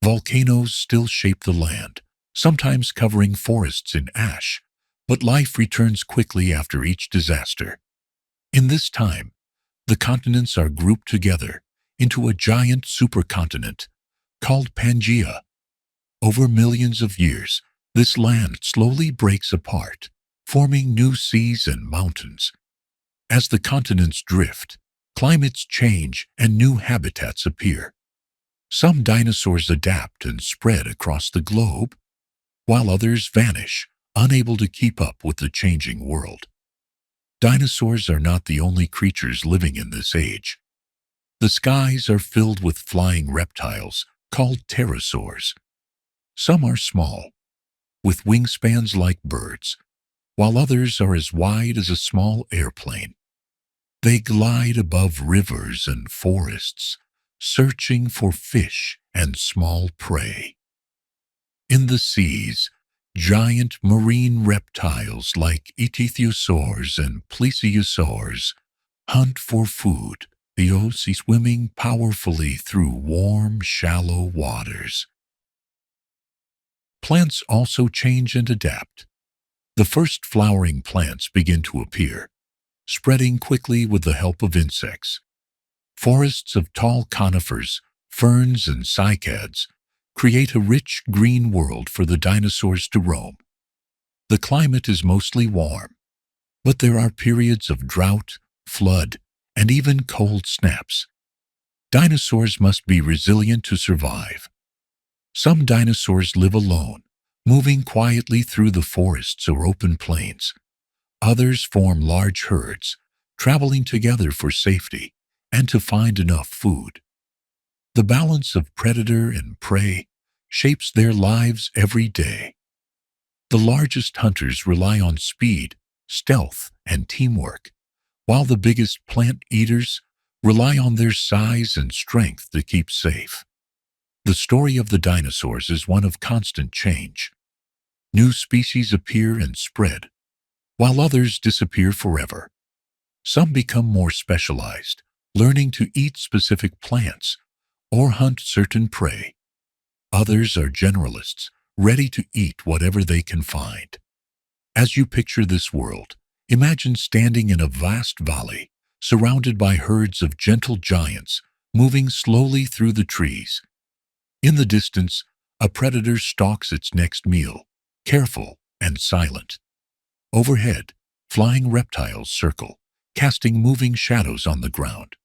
Volcanoes still shape the land, sometimes covering forests in ash, but life returns quickly after each disaster. In this time, the continents are grouped together into a giant supercontinent called Pangaea. Over millions of years, this land slowly breaks apart, forming new seas and mountains. As the continents drift, climates change and new habitats appear. Some dinosaurs adapt and spread across the globe, while others vanish, unable to keep up with the changing world. Dinosaurs are not the only creatures living in this age. The skies are filled with flying reptiles called pterosaurs. Some are small, with wingspans like birds, while others are as wide as a small airplane. They glide above rivers and forests, searching for fish and small prey. In the seas, giant marine reptiles like ichthyosaurs and plesiosaurs hunt for food, the sea swimming powerfully through warm, shallow waters. Plants also change and adapt. The first flowering plants begin to appear, spreading quickly with the help of insects. Forests of tall conifers, ferns, and cycads create a rich green world for the dinosaurs to roam. The climate is mostly warm, but there are periods of drought, flood, and even cold snaps. Dinosaurs must be resilient to survive. Some dinosaurs live alone, moving quietly through the forests or open plains. Others form large herds, traveling together for safety and to find enough food. The balance of predator and prey shapes their lives every day. The largest hunters rely on speed, stealth, and teamwork, while the biggest plant eaters rely on their size and strength to keep safe. The story of the dinosaurs is one of constant change. New species appear and spread, while others disappear forever. Some become more specialized, learning to eat specific plants or hunt certain prey. Others are generalists, ready to eat whatever they can find. As you picture this world, imagine standing in a vast valley, surrounded by herds of gentle giants moving slowly through the trees. In the distance, a predator stalks its next meal, careful and silent. Overhead, flying reptiles circle, casting moving shadows on the ground.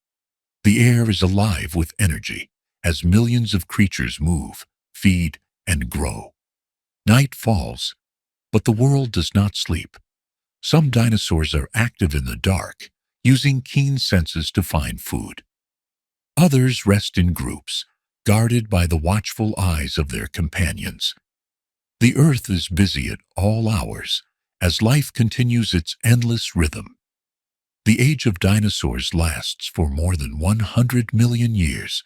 The air is alive with energy as millions of creatures move, feed, and grow. Night falls, but the world does not sleep. Some dinosaurs are active in the dark, using keen senses to find food. Others rest in groups, guarded by the watchful eyes of their companions. The earth is busy at all hours as life continues its endless rhythm. The age of dinosaurs lasts for more than 100 million years.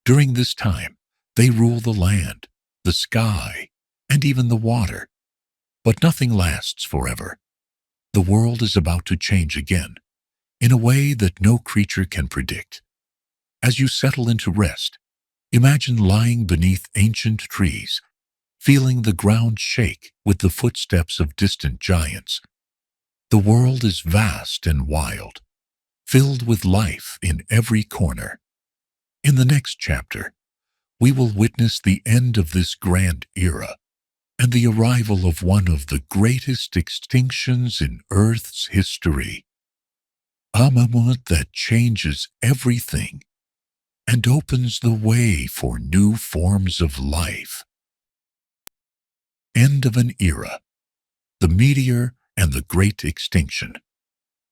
During this time, they rule the land, the sky, and even the water. But nothing lasts forever. The world is about to change again, in a way that no creature can predict. As you settle into rest, imagine lying beneath ancient trees, feeling the ground shake with the footsteps of distant giants. The world is vast and wild, filled with life in every corner. In the next chapter, we will witness the end of this grand era and the arrival of one of the greatest extinctions in Earth's history. A moment that changes everything and opens the way for new forms of life. End of an era. The Meteor and the Great Extinction.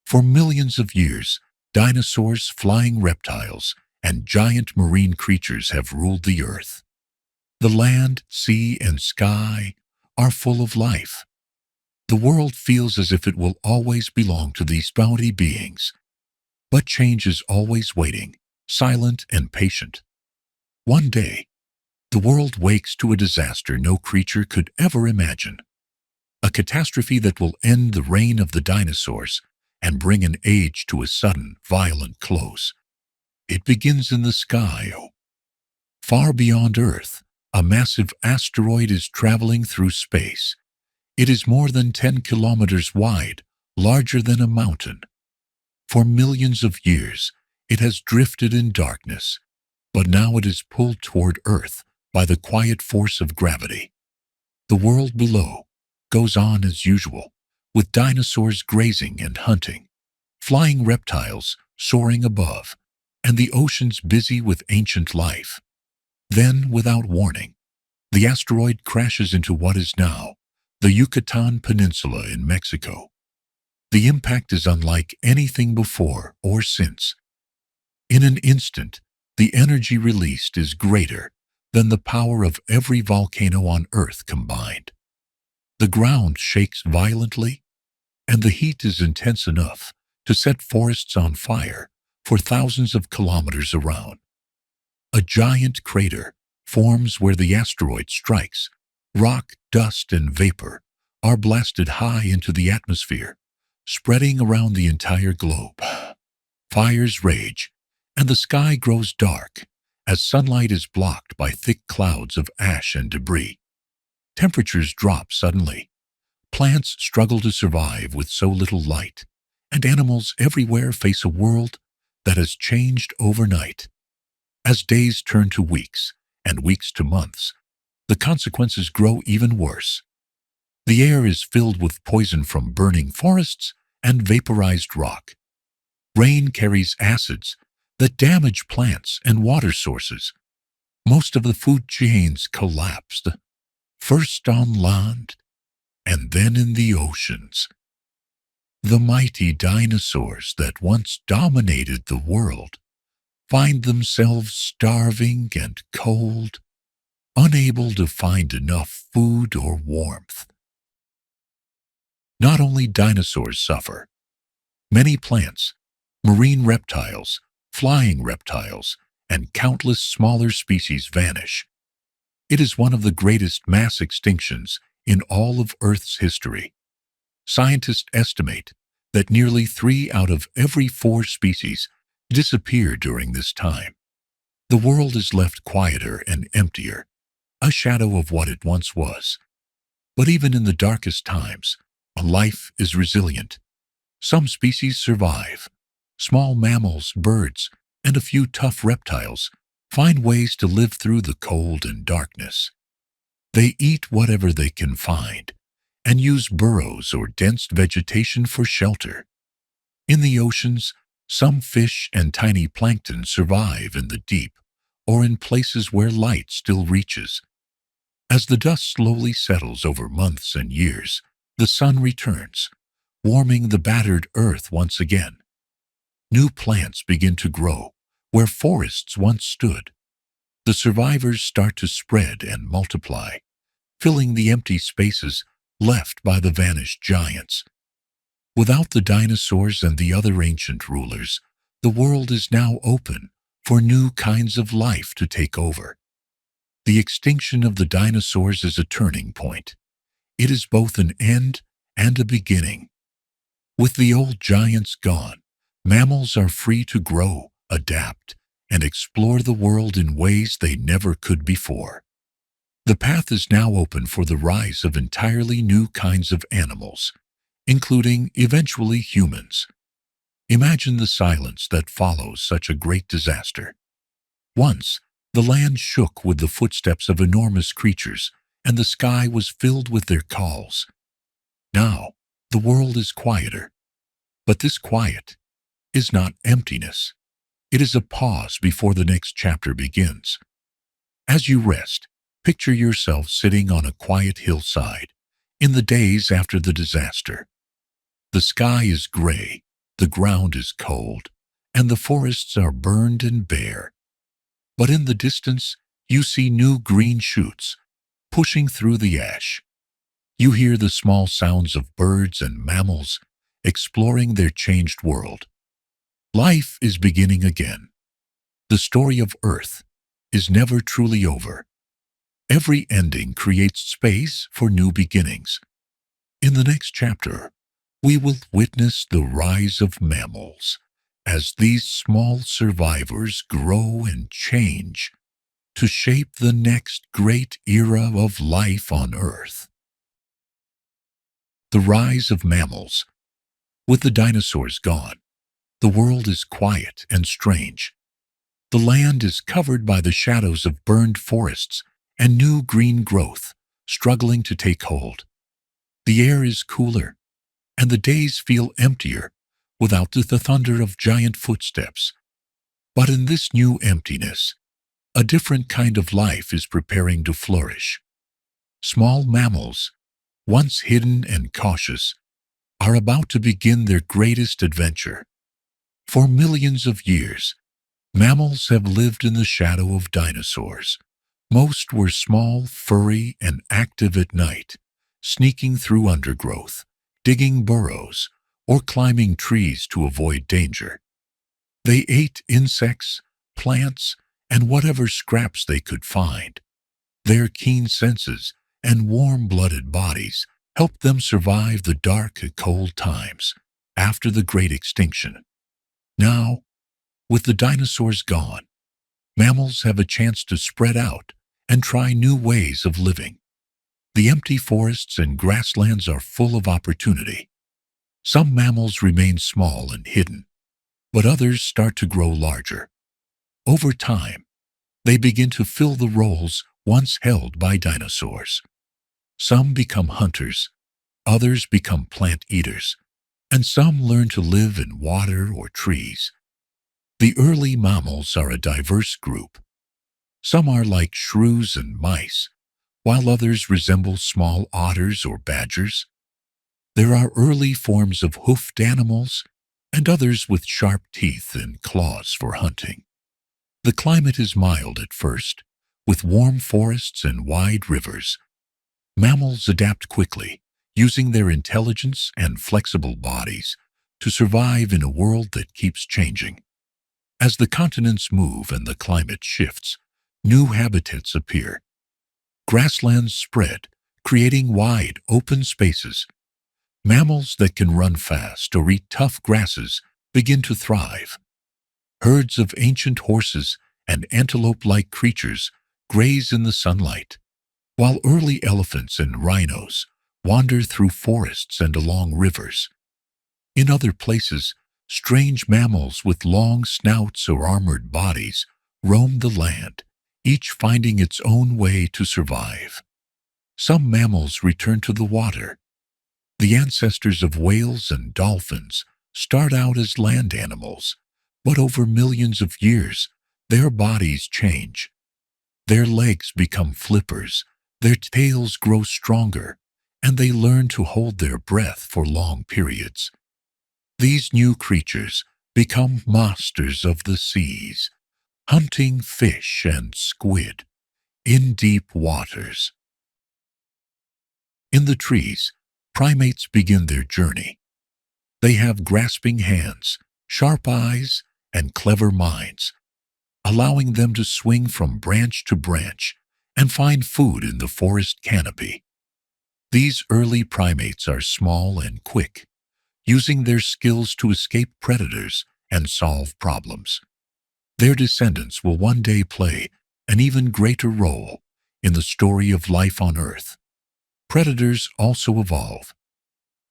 For millions of years, dinosaurs, flying reptiles, and giant marine creatures have ruled the earth. The land, sea, and sky are full of life. The world feels as if it will always belong to these bounty beings. But change is always waiting, silent and patient. One day, the world wakes to a disaster no creature could ever imagine. A catastrophe that will end the reign of the dinosaurs and bring an age to a sudden, violent close. It begins in the sky. Far beyond Earth, a massive asteroid is traveling through space. It is more than 10 kilometers wide, larger than a mountain. For millions of years, it has drifted in darkness, but now it is pulled toward Earth by the quiet force of gravity. The world below goes on as usual, with dinosaurs grazing and hunting, flying reptiles soaring above, and the oceans busy with ancient life. Then, without warning, the asteroid crashes into what is now the Yucatan Peninsula in Mexico. The impact is unlike anything before or since. In an instant, the energy released is greater than the power of every volcano on Earth combined. The ground shakes violently, and the heat is intense enough to set forests on fire for thousands of kilometers around. A giant crater forms where the asteroid strikes. Rock, dust, and vapor are blasted high into the atmosphere, spreading around the entire globe. Fires rage, and the sky grows dark as sunlight is blocked by thick clouds of ash and debris. Temperatures drop suddenly. Plants struggle to survive with so little light, and animals everywhere face a world that has changed overnight. As days turn to weeks and weeks to months, the consequences grow even worse. The air is filled with poison from burning forests and vaporized rock. Rain carries acids that damage plants and water sources. Most of the food chains collapsed, first on land and then in the oceans. The mighty dinosaurs that once dominated the world find themselves starving and cold, unable to find enough food or warmth. Not only dinosaurs suffer. Many plants, marine reptiles, flying reptiles, and countless smaller species vanish. It is one of the greatest mass extinctions in all of Earth's history. Scientists estimate that nearly 3 out of every 4 species disappear during this time. The world is left quieter and emptier, a shadow of what it once was. But even in the darkest times, life is resilient. Some species survive. Small mammals, birds, and a few tough reptiles find ways to live through the cold and darkness. They eat whatever they can find and use burrows or dense vegetation for shelter. In the oceans, some fish and tiny plankton survive in the deep or in places where light still reaches. As the dust slowly settles over months and years, the sun returns, warming the battered earth once again. New plants begin to grow where forests once stood. The survivors start to spread and multiply, filling the empty spaces left by the vanished giants. Without the dinosaurs and the other ancient rulers, the world is now open for new kinds of life to take over. The extinction of the dinosaurs is a turning point. It is both an end and a beginning. With the old giants gone, mammals are free to grow, adapt, and explore the world in ways they never could before. The path is now open for the rise of entirely new kinds of animals, including eventually humans. Imagine the silence that follows such a great disaster. Once, the land shook with the footsteps of enormous creatures, and the sky was filled with their calls. Now, the world is quieter. But this quiet is not emptiness. It is a pause before the next chapter begins. As you rest, picture yourself sitting on a quiet hillside in the days after the disaster. The sky is gray, the ground is cold, and the forests are burned and bare. But in the distance, you see new green shoots pushing through the ash. You hear the small sounds of birds and mammals exploring their changed world. Life is beginning again. The story of Earth is never truly over. Every ending creates space for new beginnings. In the next chapter, we will witness the rise of mammals as these small survivors grow and change to shape the next great era of life on Earth. The rise of mammals. With the dinosaurs gone, the world is quiet and strange. The land is covered by the shadows of burned forests and new green growth struggling to take hold. The air is cooler, and the days feel emptier without the thunder of giant footsteps. But in this new emptiness, a different kind of life is preparing to flourish. Small mammals, once hidden and cautious, are about to begin their greatest adventure. For millions of years, mammals have lived in the shadow of dinosaurs. Most were small, furry, and active at night, sneaking through undergrowth, digging burrows, or climbing trees to avoid danger. They ate insects, plants, and whatever scraps they could find. Their keen senses and warm-blooded bodies helped them survive the dark and cold times after the Great Extinction. Now, with the dinosaurs gone, mammals have a chance to spread out and try new ways of living. The empty forests and grasslands are full of opportunity. Some mammals remain small and hidden, but others start to grow larger. Over time, they begin to fill the roles once held by dinosaurs. Some become hunters, others become plant eaters, and some learn to live in water or trees. The early mammals are a diverse group. Some are like shrews and mice, while others resemble small otters or badgers. There are early forms of hoofed animals and others with sharp teeth and claws for hunting. The climate is mild at first, with warm forests and wide rivers. Mammals adapt quickly, using their intelligence and flexible bodies to survive in a world that keeps changing. As the continents move and the climate shifts, new habitats appear. Grasslands spread, creating wide, open spaces. Mammals that can run fast or eat tough grasses begin to thrive. Herds of ancient horses and antelope-like creatures graze in the sunlight, while early elephants and rhinos wander through forests and along rivers. In other places, strange mammals with long snouts or armored bodies roam the land, each finding its own way to survive. Some mammals return to the water. The ancestors of whales and dolphins start out as land animals, but over millions of years, their bodies change. Their legs become flippers, their tails grow stronger, and they learn to hold their breath for long periods. These new creatures become masters of the seas, hunting fish and squid in deep waters. In the trees, primates begin their journey. They have grasping hands, sharp eyes, and clever minds, allowing them to swing from branch to branch and find food in the forest canopy. These early primates are small and quick, using their skills to escape predators and solve problems. Their descendants will one day play an even greater role in the story of life on Earth. Predators also evolve.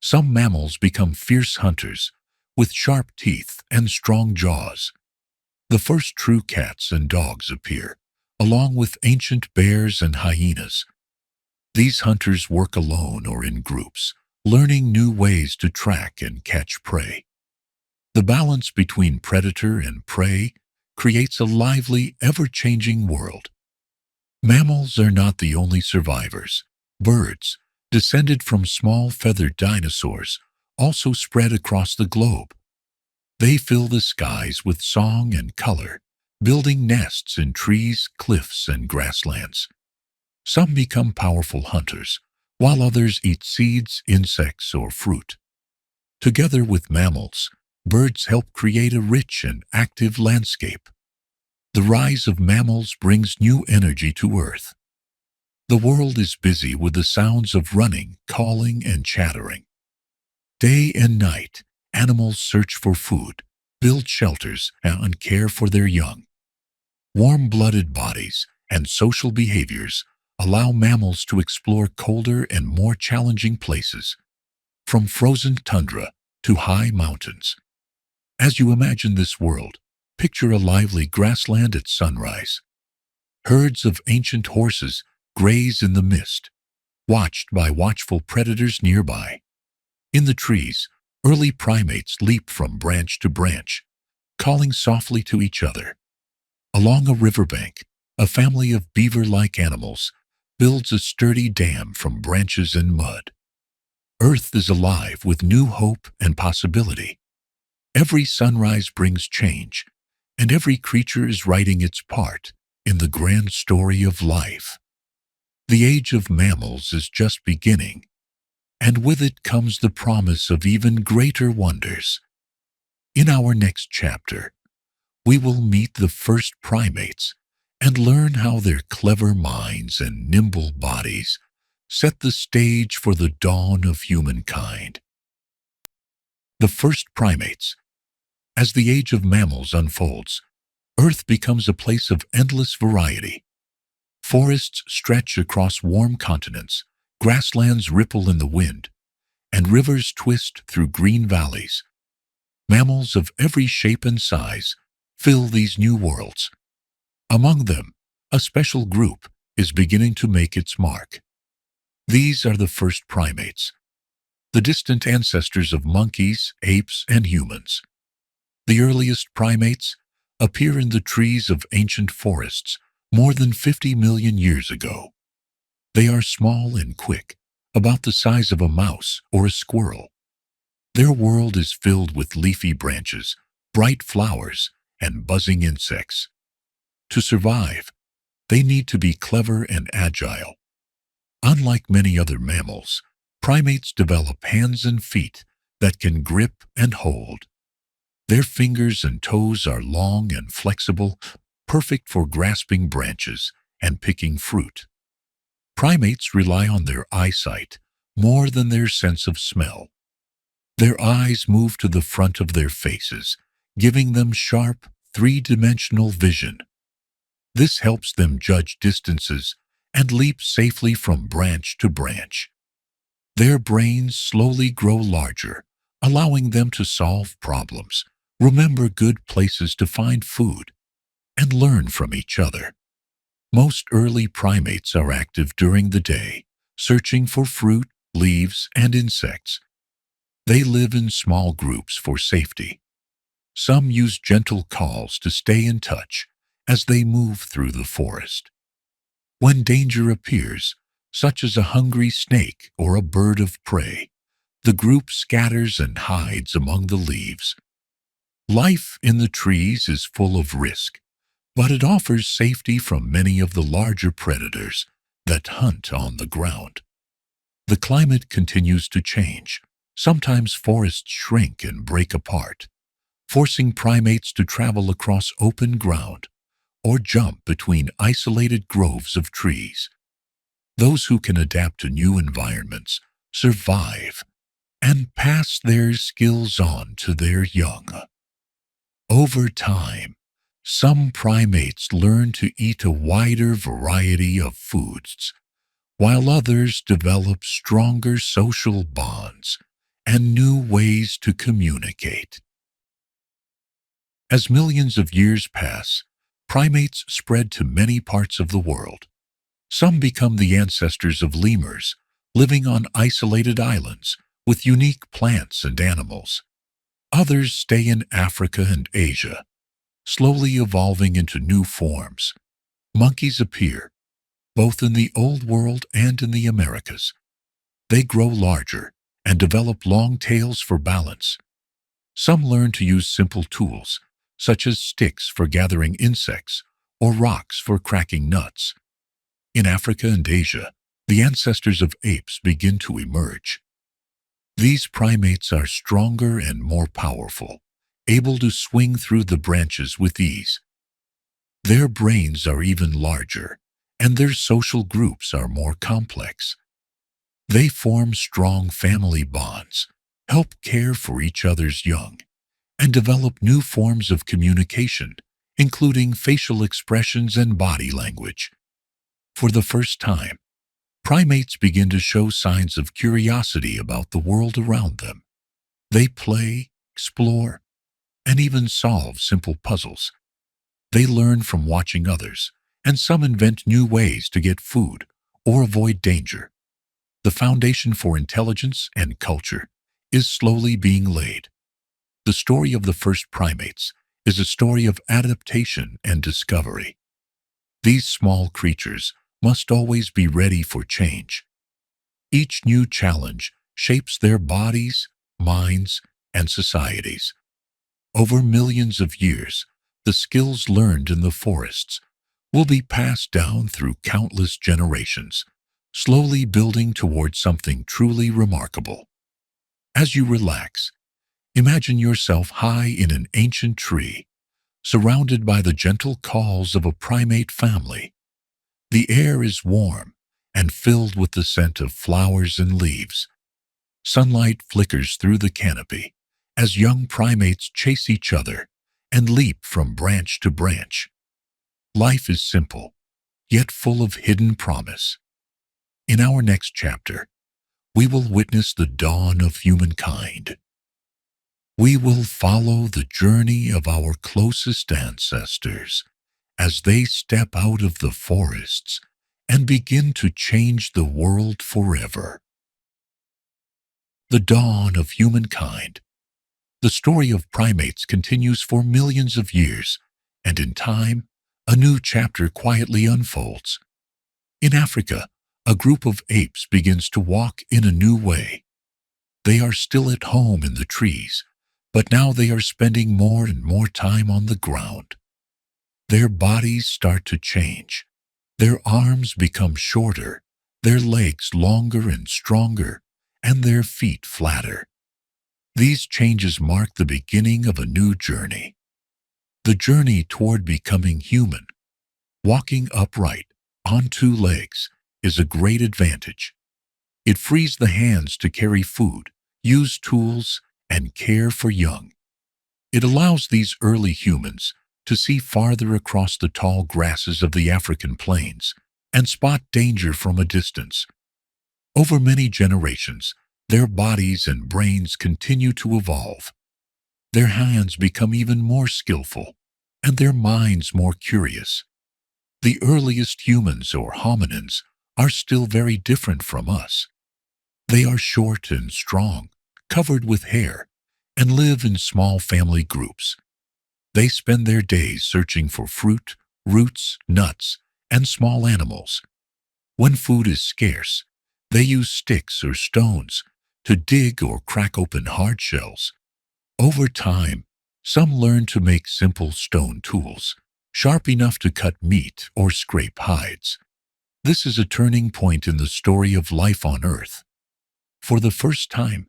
Some mammals become fierce hunters with sharp teeth and strong jaws. The first true cats and dogs appear, along with ancient bears and hyenas. These hunters work alone or in groups, learning new ways to track and catch prey. The balance between predator and prey creates a lively, ever-changing world. Mammals are not the only survivors. Birds, descended from small feathered dinosaurs, also spread across the globe. They fill the skies with song and color, building nests in trees, cliffs, and grasslands. Some become powerful hunters, while others eat seeds, insects, or fruit. Together with mammals, Birds help create a rich and active landscape. The rise of mammals brings new energy to Earth. The world is busy with the sounds of running, calling, and chattering. Day and night, animals search for food, build shelters, and care for their young. Warm-blooded bodies and social behaviors allow mammals to explore colder and more challenging places, from frozen tundra to high mountains. As you imagine this world, picture a lively grassland at sunrise. Herds of ancient horses graze in the mist, watched by watchful predators nearby. In the trees, early primates leap from branch to branch, calling softly to each other. Along a riverbank, a family of beaver-like animals builds a sturdy dam from branches and mud. Earth is alive with new hope and possibility. Every sunrise brings change, and every creature is writing its part in the grand story of life. The age of mammals is just beginning, and with it comes the promise of even greater wonders. In our next chapter, we will meet the first primates and learn how their clever minds and nimble bodies set the stage for the dawn of humankind. The first primates. As the age of mammals unfolds, Earth becomes a place of endless variety. Forests stretch across warm continents, grasslands ripple in the wind, and rivers twist through green valleys. Mammals of every shape and size fill these new worlds. Among them, a special group is beginning to make its mark. These are the first primates, the distant ancestors of monkeys, apes, and humans. The earliest primates appear in the trees of ancient forests more than 50 million years ago. They are small and quick, about the size of a mouse or a squirrel. Their world is filled with leafy branches, bright flowers, and buzzing insects. To survive, they need to be clever and agile. Unlike many other mammals, primates develop hands and feet that can grip and hold. Their fingers and toes are long and flexible, perfect for grasping branches and picking fruit. Primates rely on their eyesight more than their sense of smell. Their eyes move to the front of their faces, giving them sharp, three-dimensional vision. This helps them judge distances and leap safely from branch to branch. Their brains slowly grow larger, allowing them to solve problems, remember good places to find food, and learn from each other. Most early primates are active during the day, searching for fruit, leaves, and insects. They live in small groups for safety. Some use gentle calls to stay in touch as they move through the forest. When danger appears, such as a hungry snake or a bird of prey, the group scatters and hides among the leaves. Life in the trees is full of risk, but it offers safety from many of the larger predators that hunt on the ground. The climate continues to change. Sometimes forests shrink and break apart, forcing primates to travel across open ground or jump between isolated groves of trees. Those who can adapt to new environments survive and pass their skills on to their young. Over time, some primates learn to eat a wider variety of foods, while others develop stronger social bonds and new ways to communicate. As millions of years pass, primates spread to many parts of the world. Some become the ancestors of lemurs, living on isolated islands with unique plants and animals. Others stay in Africa and Asia, slowly evolving into new forms. Monkeys appear, both in the Old World and in the Americas. They grow larger and develop long tails for balance. Some learn to use simple tools, such as sticks for gathering insects or rocks for cracking nuts. In Africa and Asia, the ancestors of apes begin to emerge. These primates are stronger and more powerful, able to swing through the branches with ease. Their brains are even larger, and their social groups are more complex. They form strong family bonds, help care for each other's young, and develop new forms of communication, including facial expressions and body language. For the first time, primates begin to show signs of curiosity about the world around them. They play, explore, and even solve simple puzzles. They learn from watching others, and some invent new ways to get food or avoid danger. The foundation for intelligence and culture is slowly being laid. The story of the first primates is a story of adaptation and discovery. These small creatures must always be ready for change. Each new challenge shapes their bodies, minds, and societies. Over millions of years, the skills learned in the forests will be passed down through countless generations, slowly building toward something truly remarkable. As you relax, imagine yourself high in an ancient tree, surrounded by the gentle calls of a primate family. The air is warm and filled with the scent of flowers and leaves. Sunlight flickers through the canopy as young primates chase each other and leap from branch to branch. Life is simple, yet full of hidden promise. In our next chapter, we will witness the dawn of humankind. We will follow the journey of our closest ancestors as they step out of the forests and begin to change the world forever. The dawn of humankind. The story of primates continues for millions of years, and in time, a new chapter quietly unfolds. In Africa, a group of apes begins to walk in a new way. They are still at home in the trees, but now they are spending more and more time on the ground. Their bodies start to change. Their arms become shorter, their legs longer and stronger, and their feet flatter. These changes mark the beginning of a new journey. The journey toward becoming human. Walking upright, on two legs, is a great advantage. It frees the hands to carry food, use tools, and care for young. It allows these early humans to see farther across the tall grasses of the African plains and spot danger from a distance. Over many generations, their bodies and brains continue to evolve. Their hands become even more skillful, and their minds more curious. The earliest humans, or hominins, are still very different from us. They are short and strong, covered with hair, and live in small family groups. They spend their days searching for fruit, roots, nuts, and small animals. When food is scarce, they use sticks or stones to dig or crack open hard shells. Over time, some learn to make simple stone tools, sharp enough to cut meat or scrape hides. This is a turning point in the story of life on Earth. For the first time,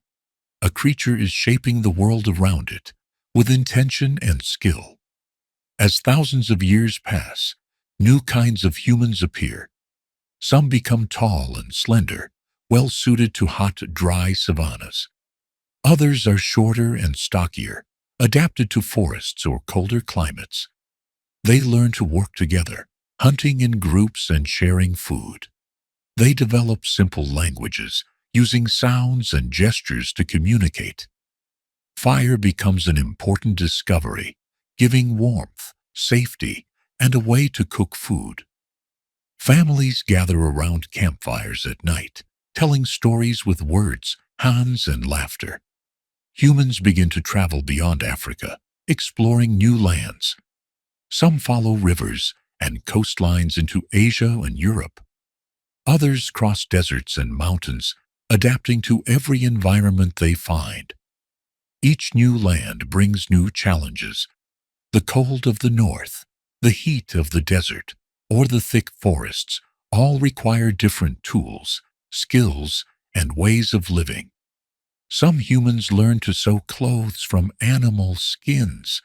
a creature is shaping the world around it with intention and skill. As thousands of years pass, new kinds of humans appear. Some become tall and slender, well suited to hot, dry savannas. Others are shorter and stockier, adapted to forests or colder climates. They learn to work together, hunting in groups and sharing food. They develop simple languages, using sounds and gestures to communicate. Fire becomes an important discovery, giving warmth, safety, and a way to cook food. Families gather around campfires at night, telling stories with words, hands, and laughter. Humans begin to travel beyond Africa, exploring new lands. Some follow rivers and coastlines into Asia and Europe. Others cross deserts and mountains, adapting to every environment they find. Each new land brings new challenges. The cold of the north, the heat of the desert, or the thick forests all require different tools, skills, and ways of living. Some humans learned to sew clothes from animal skins,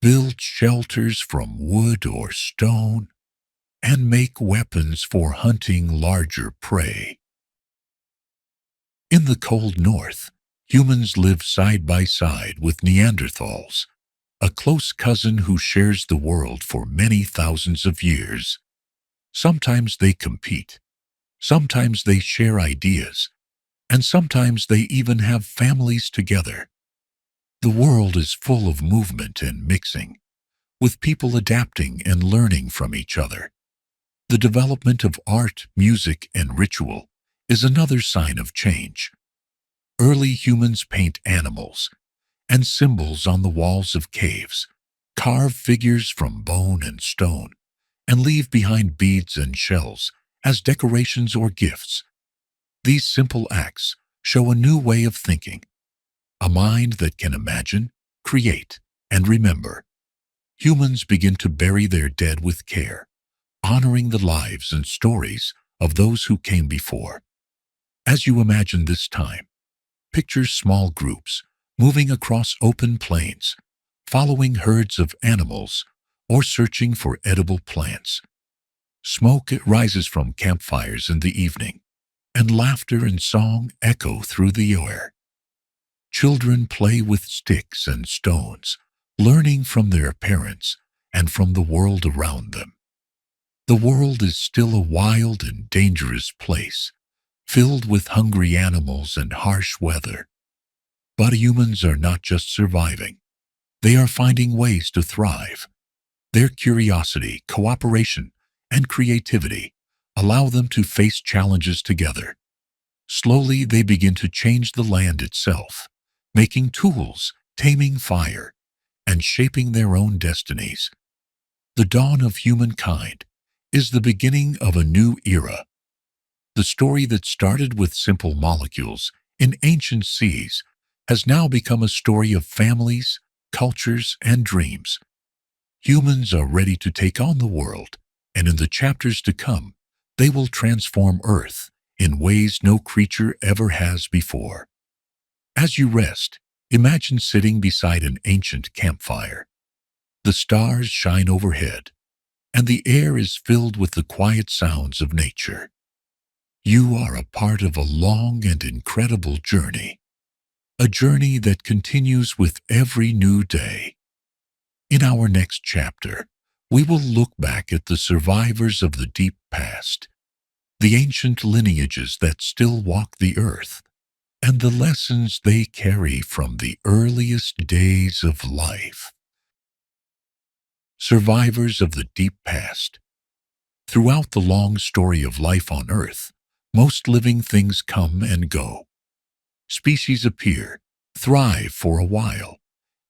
build shelters from wood or stone, and make weapons for hunting larger prey. In the cold north, humans live side by side with Neanderthals, a close cousin who shares the world for many thousands of years. Sometimes they compete, sometimes they share ideas, and sometimes they even have families together. The world is full of movement and mixing, with people adapting and learning from each other. The development of art, music, and ritual is another sign of change. Early humans paint animals and symbols on the walls of caves, carve figures from bone and stone, and leave behind beads and shells as decorations or gifts. These simple acts show a new way of thinking, a mind that can imagine, create, and remember. Humans begin to bury their dead with care, honoring the lives and stories of those who came before. As you imagine this time, picture small groups moving across open plains, following herds of animals, or searching for edible plants. Smoke rises from campfires in the evening, and laughter and song echo through the air. Children play with sticks and stones, learning from their parents and from the world around them. The world is still a wild and dangerous place, filled with hungry animals and harsh weather. But humans are not just surviving. They are finding ways to thrive. Their curiosity, cooperation, and creativity allow them to face challenges together. Slowly, they begin to change the land itself, making tools, taming fire, and shaping their own destinies. The dawn of humankind is the beginning of a new era. The story that started with simple molecules in ancient seas has now become a story of families, cultures, and dreams. Humans are ready to take on the world, and in the chapters to come, they will transform Earth in ways no creature ever has before. As you rest, imagine sitting beside an ancient campfire. The stars shine overhead, and the air is filled with the quiet sounds of nature. You are a part of a long and incredible journey, a journey that continues with every new day. In our next chapter, we will look back at the survivors of the deep past, the ancient lineages that still walk the earth, and the lessons they carry from the earliest days of life. Survivors of the deep past. Throughout the long story of life on Earth, most living things come and go. Species appear, thrive for a while,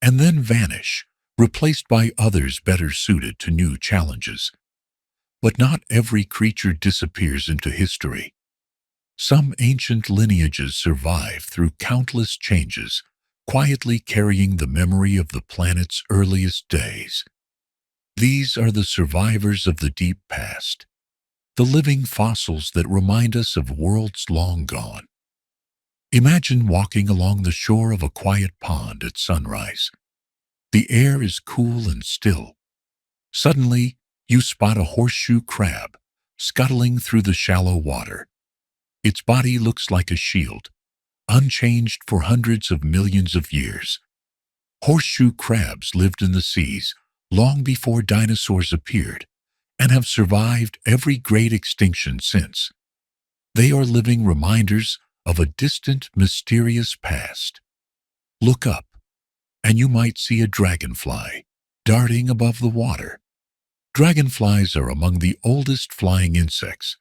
and then vanish, replaced by others better suited to new challenges. But not every creature disappears into history. Some ancient lineages survive through countless changes, quietly carrying the memory of the planet's earliest days. These are the survivors of the deep past, the living fossils that remind us of worlds long gone. Imagine walking along the shore of a quiet pond at sunrise. The air is cool and still. Suddenly, you spot a horseshoe crab scuttling through the shallow water. Its body looks like a shield, unchanged for hundreds of millions of years. Horseshoe crabs lived in the seas long before dinosaurs appeared and have survived every great extinction since. They are living reminders of a distant, mysterious past. Look up, and you might see a dragonfly darting above the water. Dragonflies are among the oldest flying insects,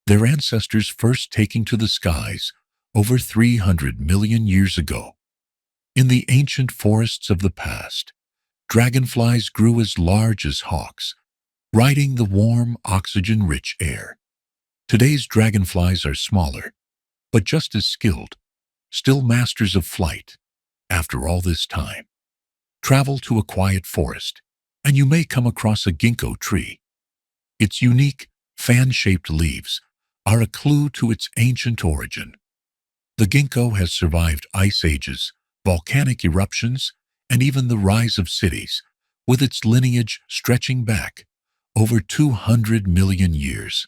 their ancestors first taking to the skies over 300 million years ago. In the ancient forests of the past, dragonflies grew as large as hawks, riding the warm, oxygen-rich air. Today's dragonflies are smaller, but just as skilled, still masters of flight. After all this time, travel to a quiet forest, and you may come across a ginkgo tree. Its unique, fan-shaped leaves are a clue to its ancient origin. The ginkgo has survived ice ages, volcanic eruptions, and even the rise of cities, with its lineage stretching back over 200 million years.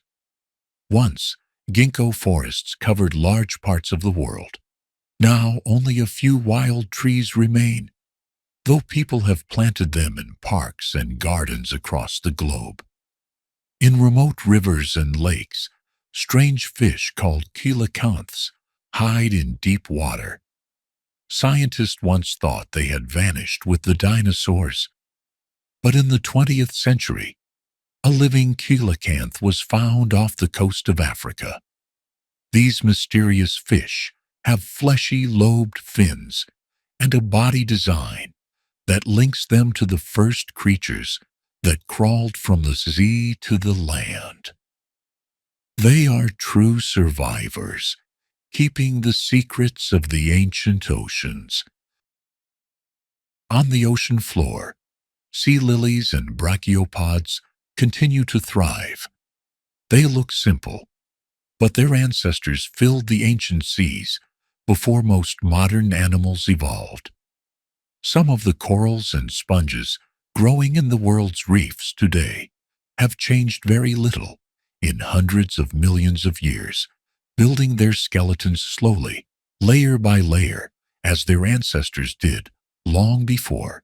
Once, ginkgo forests covered large parts of the world. Now only a few wild trees remain, though people have planted them in parks and gardens across the globe. In remote rivers and lakes, strange fish called coelacanths hide in deep water. Scientists once thought they had vanished with the dinosaurs, but in the 20th century, a living coelacanth was found off the coast of Africa. These mysterious fish have fleshy lobed fins and a body design that links them to the first creatures that crawled from the sea to the land. They are true survivors, keeping the secrets of the ancient oceans. On the ocean floor, sea lilies and brachiopods continue to thrive. They look simple, but their ancestors filled the ancient seas before most modern animals evolved. Some of the corals and sponges growing in the world's reefs today have changed very little in hundreds of millions of years, building their skeletons slowly, layer by layer, as their ancestors did long before.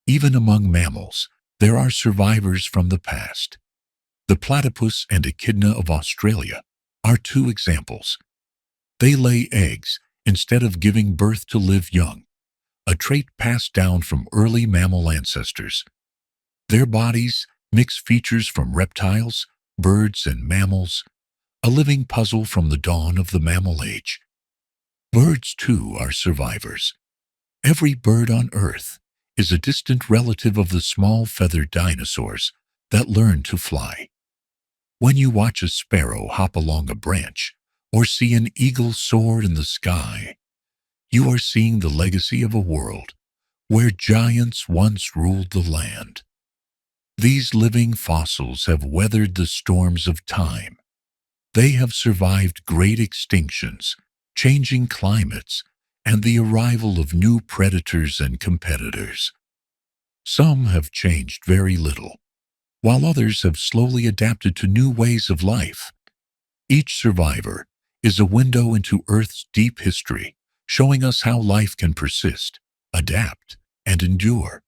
Even among mammals, there are survivors from the past. The platypus and echidna of Australia are two examples. They lay eggs instead of giving birth to live young, a trait passed down from early mammal ancestors. Their bodies mix features from reptiles, birds, and mammals, a living puzzle from the dawn of the mammal age. Birds, too, are survivors. Every bird on Earth is a distant relative of the small feathered dinosaurs that learned to fly. When you watch a sparrow hop along a branch or see an eagle soar in the sky, you are seeing the legacy of a world where giants once ruled the land. These living fossils have weathered the storms of time. They have survived great extinctions, changing climates, and the arrival of new predators and competitors. Some have changed very little, while others have slowly adapted to new ways of life. Each survivor is a window into Earth's deep history, showing us how life can persist, adapt, and endure.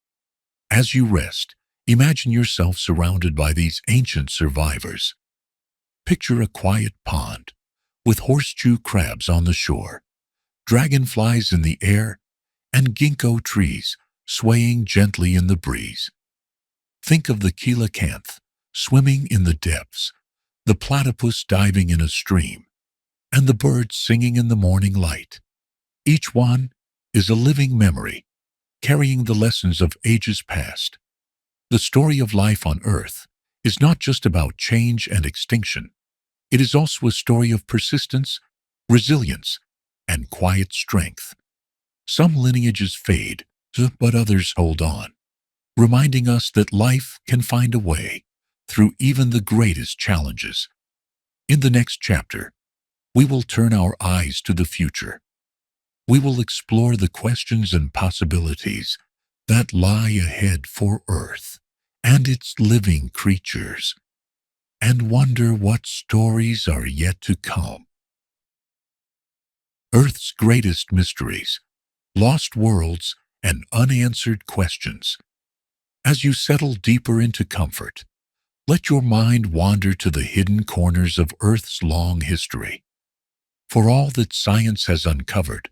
As you rest, imagine yourself surrounded by these ancient survivors. Picture a quiet pond with horseshoe crabs on the shore, dragonflies in the air, and ginkgo trees swaying gently in the breeze. Think of the coelacanth swimming in the depths, the platypus diving in a stream, and the birds singing in the morning light. Each one is a living memory, carrying the lessons of ages past. The story of life on Earth is not just about change and extinction. It is also a story of persistence, resilience, and quiet strength. Some lineages fade, but others hold on, reminding us that life can find a way through even the greatest challenges. In the next chapter, we will turn our eyes to the future. We will explore the questions and possibilities that lie ahead for Earth and its living creatures, and wonder what stories are yet to come. Earth's greatest mysteries, lost worlds, and unanswered questions. As you settle deeper into comfort, let your mind wander to the hidden corners of Earth's long history. For all that science has uncovered,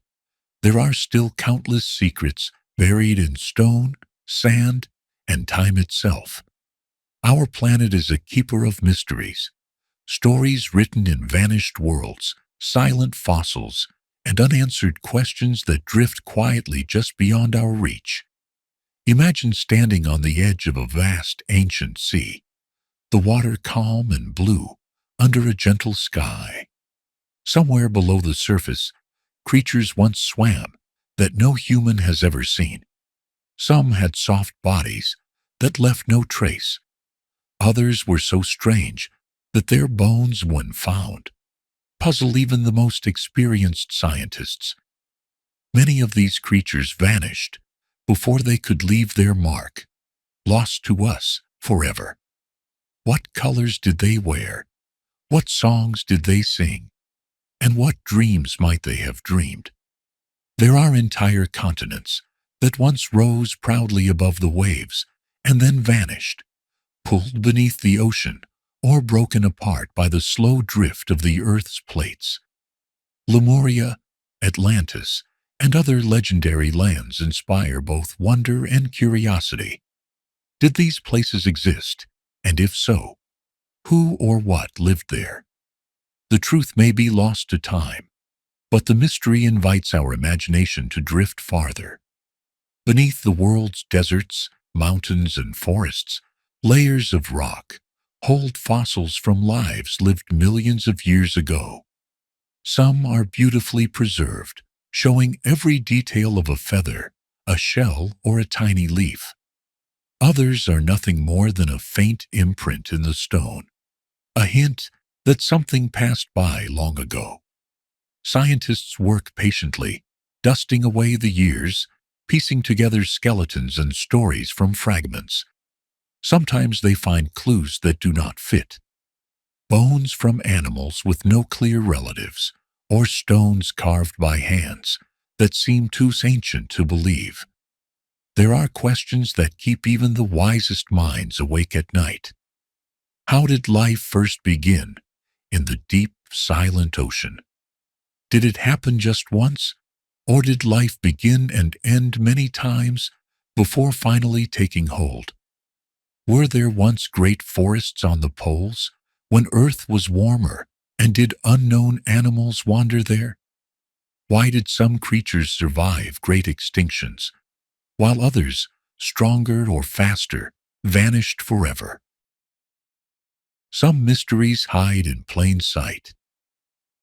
there are still countless secrets buried in stone, sand, and time itself. Our planet is a keeper of mysteries, stories written in vanished worlds, silent fossils, and unanswered questions that drift quietly just beyond our reach. Imagine standing on the edge of a vast ancient sea, the water calm and blue under a gentle sky. Somewhere below the surface, creatures once swam that no human has ever seen. Some had soft bodies that left no trace. Others were so strange that their bones, when found, puzzle even the most experienced scientists. Many of these creatures vanished before they could leave their mark, lost to us forever. What colors did they wear? What songs did they sing? And what dreams might they have dreamed? There are entire continents that once rose proudly above the waves and then vanished, pulled beneath the ocean or broken apart by the slow drift of the Earth's plates. Lemuria, Atlantis, and other legendary lands inspire both wonder and curiosity. Did these places exist? And if so, who or what lived there? The truth may be lost to time, but the mystery invites our imagination to drift farther. Beneath the world's deserts, mountains, and forests, layers of rock hold fossils from lives lived millions of years ago. Some are beautifully preserved, showing every detail of a feather, a shell, or a tiny leaf. Others are nothing more than a faint imprint in the stone, a hint that something passed by long ago. Scientists work patiently, dusting away the years, piecing together skeletons and stories from fragments. Sometimes they find clues that do not fit. Bones from animals with no clear relatives, or stones carved by hands that seem too ancient to believe. There are questions that keep even the wisest minds awake at night. How did life first begin in the deep, silent ocean? Did it happen just once, or did life begin and end many times before finally taking hold? Were there once great forests on the poles when Earth was warmer, and did unknown animals wander there? Why did some creatures survive great extinctions, while others, stronger or faster, vanished forever? Some mysteries hide in plain sight.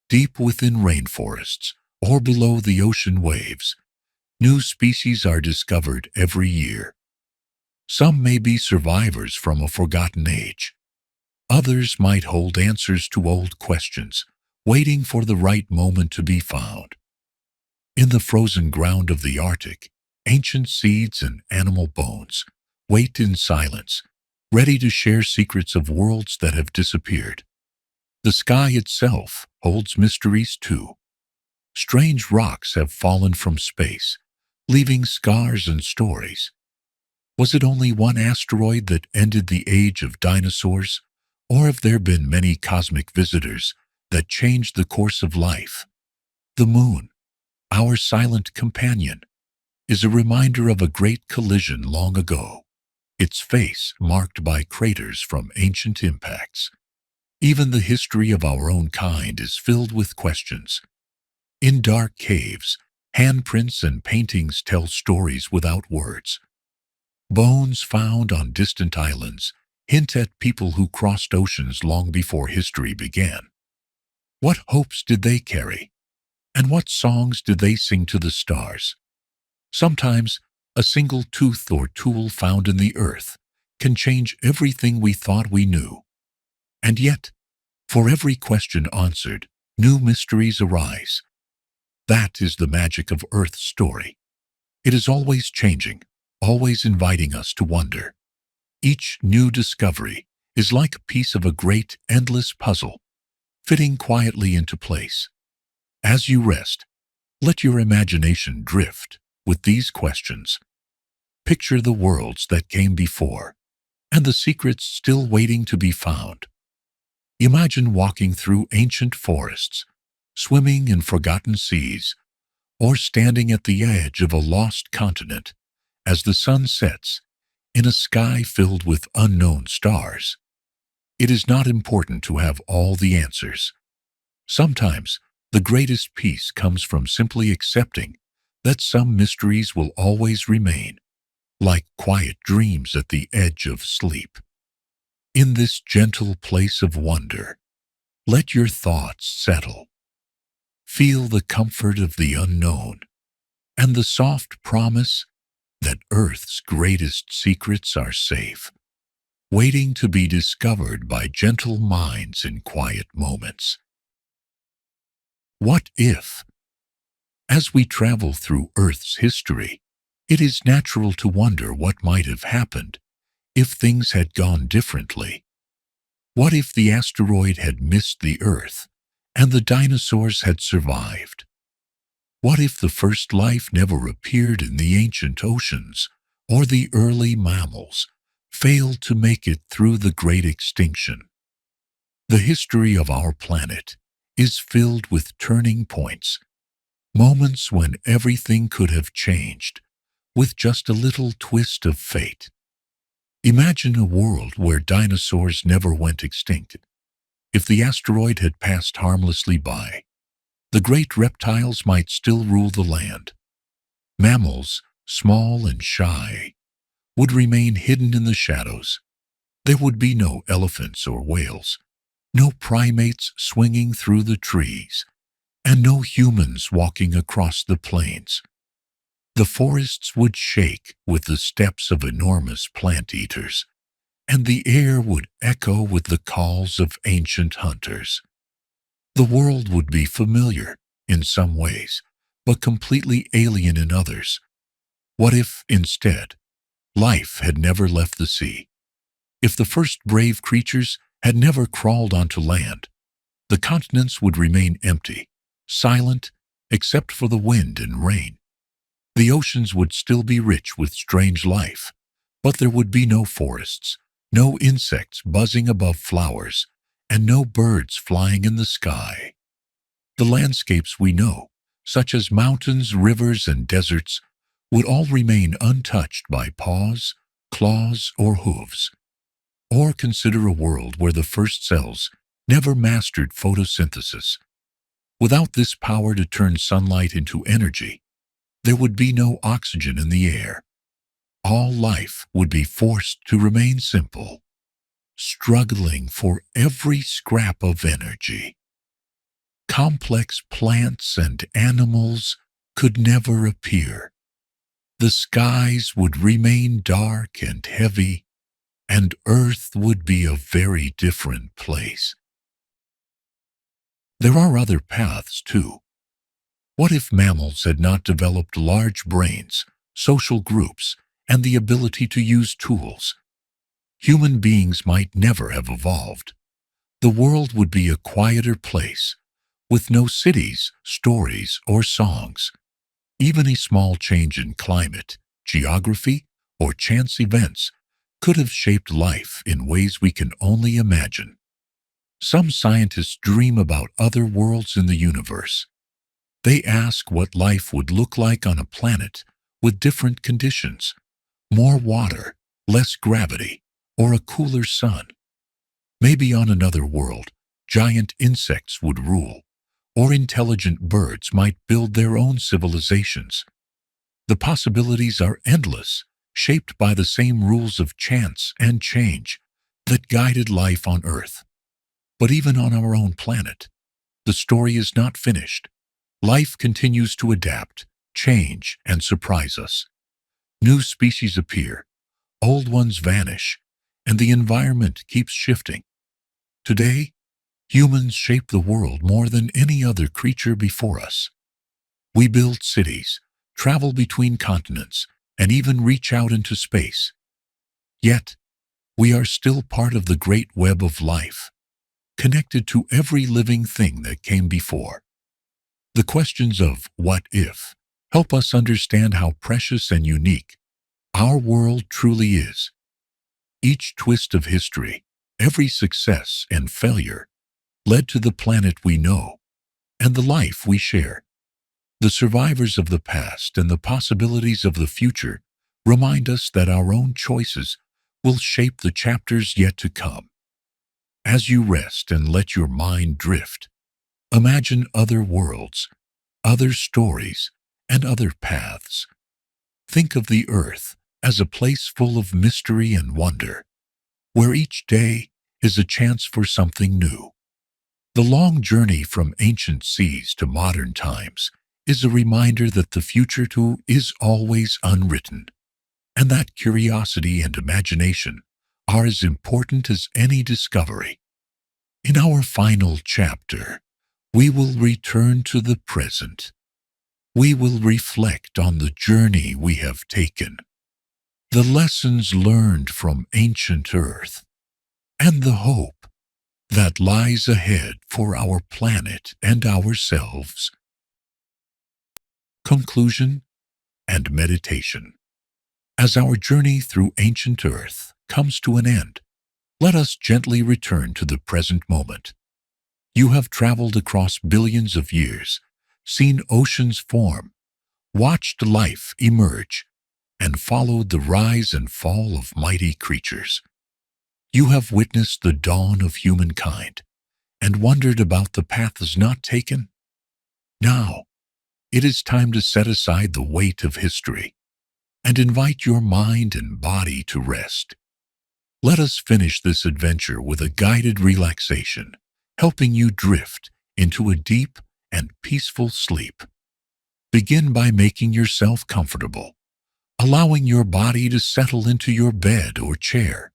Deep within rainforests or below the ocean waves, new species are discovered every year. Some may be survivors from a forgotten age. Others might hold answers to old questions, waiting for the right moment to be found. In the frozen ground of the Arctic, ancient seeds and animal bones wait in silence, ready to share secrets of worlds that have disappeared. The sky itself holds mysteries too. Strange rocks have fallen from space, leaving scars and stories. Was it only one asteroid that ended the age of dinosaurs, or have there been many cosmic visitors that changed the course of life? The moon, our silent companion, is a reminder of a great collision long ago, its face marked by craters from ancient impacts. Even the history of our own kind is filled with questions. In dark caves, handprints and paintings tell stories without words. Bones found on distant islands hint at people who crossed oceans long before history began. What hopes did they carry? And what songs did they sing to the stars? Sometimes, a single tooth or tool found in the earth can change everything we thought we knew. And yet, for every question answered, new mysteries arise. That is the magic of Earth's story. It is always changing, always inviting us to wonder. Each new discovery is like a piece of a great, endless puzzle, fitting quietly into place. As you rest, let your imagination drift with these questions. Picture the worlds that came before, and the secrets still waiting to be found. Imagine walking through ancient forests, swimming in forgotten seas, or standing at the edge of a lost continent as the sun sets in a sky filled with unknown stars. It is not important to have all the answers. Sometimes, the greatest peace comes from simply accepting that some mysteries will always remain, like quiet dreams at the edge of sleep. In this gentle place of wonder, let your thoughts settle. Feel the comfort of the unknown and the soft promise that Earth's greatest secrets are safe, waiting to be discovered by gentle minds in quiet moments. What if? As we travel through Earth's history, it is natural to wonder what might have happened if things had gone differently. What if the asteroid had missed the Earth and the dinosaurs had survived? What if the first life never appeared in the ancient oceans, or the early mammals failed to make it through the Great Extinction? The history of our planet is filled with turning points, moments when everything could have changed with just a little twist of fate. Imagine a world where dinosaurs never went extinct. If the asteroid had passed harmlessly by, the great reptiles might still rule the land. Mammals, small and shy, would remain hidden in the shadows. There would be no elephants or whales, no primates swinging through the trees, and no humans walking across the plains. The forests would shake with the steps of enormous plant eaters, and the air would echo with the calls of ancient hunters. The world would be familiar in some ways, but completely alien in others. What if, instead, life had never left the sea? If the first brave creatures had never crawled onto land, the continents would remain empty, silent, except for the wind and rain. The oceans would still be rich with strange life, but there would be no forests, no insects buzzing above flowers, and no birds flying in the sky. The landscapes we know, such as mountains, rivers, and deserts, would all remain untouched by paws, claws, or hooves. Or consider a world where the first cells never mastered photosynthesis. Without this power to turn sunlight into energy, there would be no oxygen in the air. All life would be forced to remain simple, struggling for every scrap of energy. Complex plants and animals could never appear. The skies would remain dark and heavy, and Earth would be a very different place. There are other paths, too. What if mammals had not developed large brains, social groups, and the ability to use tools? Human beings might never have evolved. The world would be a quieter place, with no cities, stories, or songs. Even a small change in climate, geography, or chance events could have shaped life in ways we can only imagine. Some scientists dream about other worlds in the universe. They ask what life would look like on a planet with different conditions, more water, less gravity, or a cooler sun. Maybe on another world, giant insects would rule, or intelligent birds might build their own civilizations. The possibilities are endless, shaped by the same rules of chance and change that guided life on Earth. But even on our own planet, the story is not finished. Life continues to adapt, change, and surprise us. New species appear, old ones vanish, and the environment keeps shifting. Today, humans shape the world more than any other creature before us. We build cities, travel between continents, and even reach out into space. Yet, we are still part of the great web of life, connected to every living thing that came before. The questions of what if help us understand how precious and unique our world truly is. Each twist of history, every success and failure, led to the planet we know and the life we share. The survivors of the past and the possibilities of the future remind us that our own choices will shape the chapters yet to come. As you rest and let your mind drift, imagine other worlds, other stories, and other paths. Think of the Earth as a place full of mystery and wonder, where each day is a chance for something new. The long journey from ancient seas to modern times is a reminder that the future too is always unwritten, and that curiosity and imagination are as important as any discovery. In our final chapter, We will return to the present. We will reflect on the journey we have taken, the lessons learned from ancient Earth, and the hope that lies ahead for our planet and ourselves. Conclusion and meditation. As our journey through ancient Earth comes to an end, let us gently return to the present moment. You have traveled across billions of years, seen oceans form, watched life emerge, and followed the rise and fall of mighty creatures. You have witnessed the dawn of humankind and wondered about the paths not taken. Now, it is time to set aside the weight of history and invite your mind and body to rest. Let us finish this adventure with a guided relaxation, helping you drift into a deep and peaceful sleep. Begin by making yourself comfortable, allowing your body to settle into your bed or chair.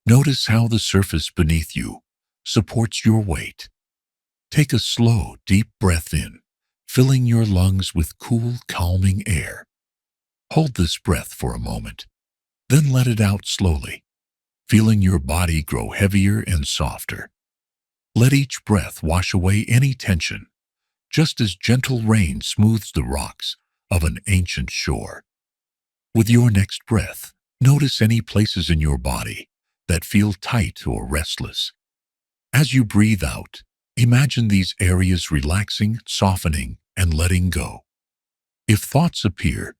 Notice how the surface beneath you supports your weight. Take a slow, deep breath in, filling your lungs with cool, calming air. Hold this breath for a moment, then let it out slowly, feeling your body grow heavier and softer. Let each breath wash away any tension, just as gentle rain smooths the rocks of an ancient shore. With your next breath, notice any places in your body that feel tight or restless. As you breathe out, imagine these areas relaxing, softening, and letting go. If thoughts appear,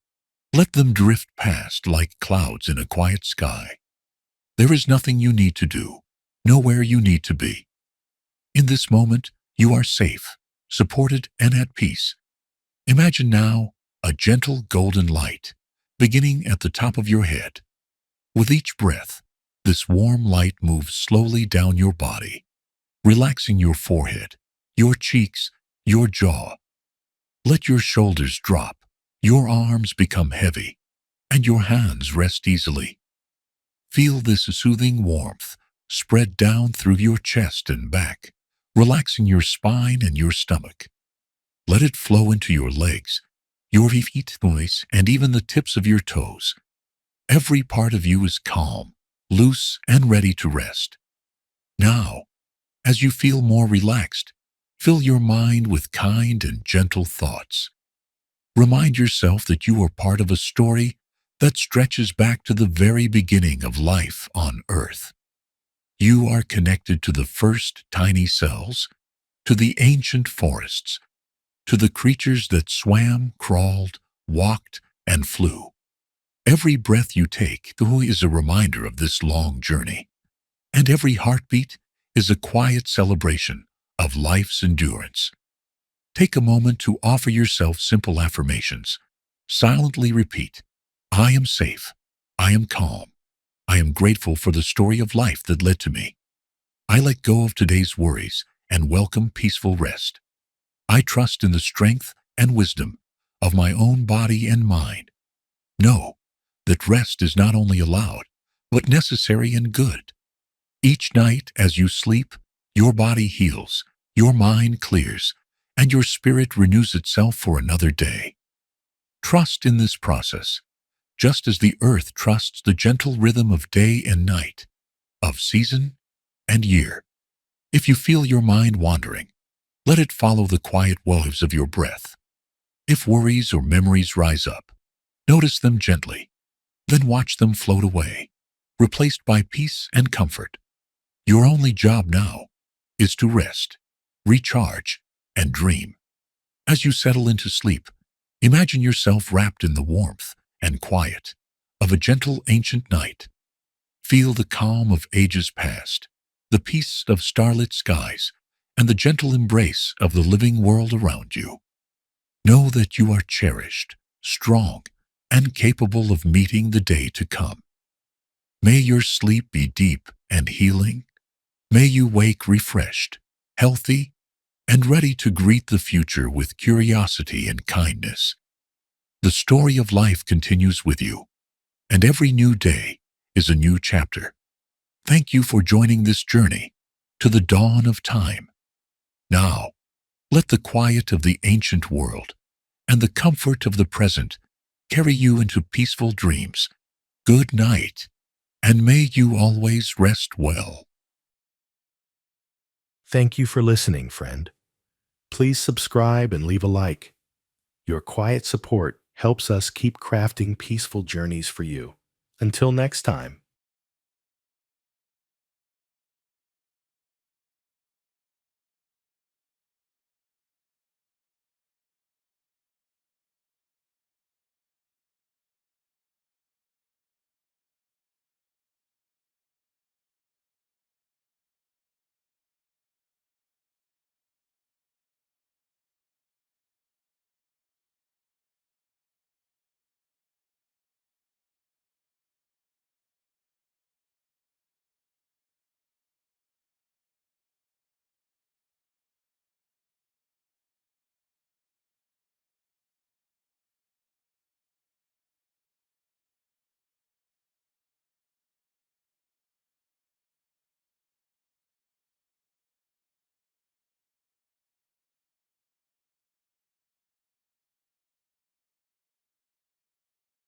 let them drift past like clouds in a quiet sky. There is nothing you need to do, nowhere you need to be. In this moment, you are safe, supported, and at peace. Imagine now a gentle golden light beginning at the top of your head. With each breath, this warm light moves slowly down your body, relaxing your forehead, your cheeks, your jaw. Let your shoulders drop, your arms become heavy, and your hands rest easily. Feel this soothing warmth spread down through your chest and back, relaxing your spine and your stomach. Let it flow into your legs, your feet, and even the tips of your toes. Every part of you is calm, loose, and ready to rest. Now, as you feel more relaxed, fill your mind with kind and gentle thoughts. Remind yourself that you are part of a story that stretches back to the very beginning of life on Earth. You are connected to the first tiny cells, to the ancient forests, to the creatures that swam, crawled, walked, and flew. Every breath you take is a reminder of this long journey, and every heartbeat is a quiet celebration of life's endurance. Take a moment to offer yourself simple affirmations. Silently repeat, I am safe, I am calm, I am grateful for the story of life that led to me. I let go of today's worries and welcome peaceful rest. I trust in the strength and wisdom of my own body and mind. Know that rest is not only allowed, but necessary and good. Each night as you sleep, your body heals, your mind clears, and your spirit renews itself for another day. Trust in this process, just as the earth trusts the gentle rhythm of day and night, of season and year. If you feel your mind wandering, let it follow the quiet waves of your breath. If worries or memories rise up, notice them gently, then watch them float away, replaced by peace and comfort. Your only job now is to rest, recharge, and dream. As you settle into sleep, imagine yourself wrapped in the warmth and quiet of a gentle ancient night. Feel the calm of ages past, the peace of starlit skies, and the gentle embrace of the living world around you. Know that you are cherished, strong, and capable of meeting the day to come. May your sleep be deep and healing. May you wake refreshed, healthy, and ready to greet the future with curiosity and kindness. The story of life continues with you, and every new day is a new chapter. Thank you for joining this journey to the dawn of time. Now, Let the quiet of the ancient world and the comfort of the present carry you into peaceful dreams. Good night, and may you always rest well. Thank you for listening, friend. Please subscribe and leave a like. Your quiet support helps us keep crafting peaceful journeys for you. Until next time.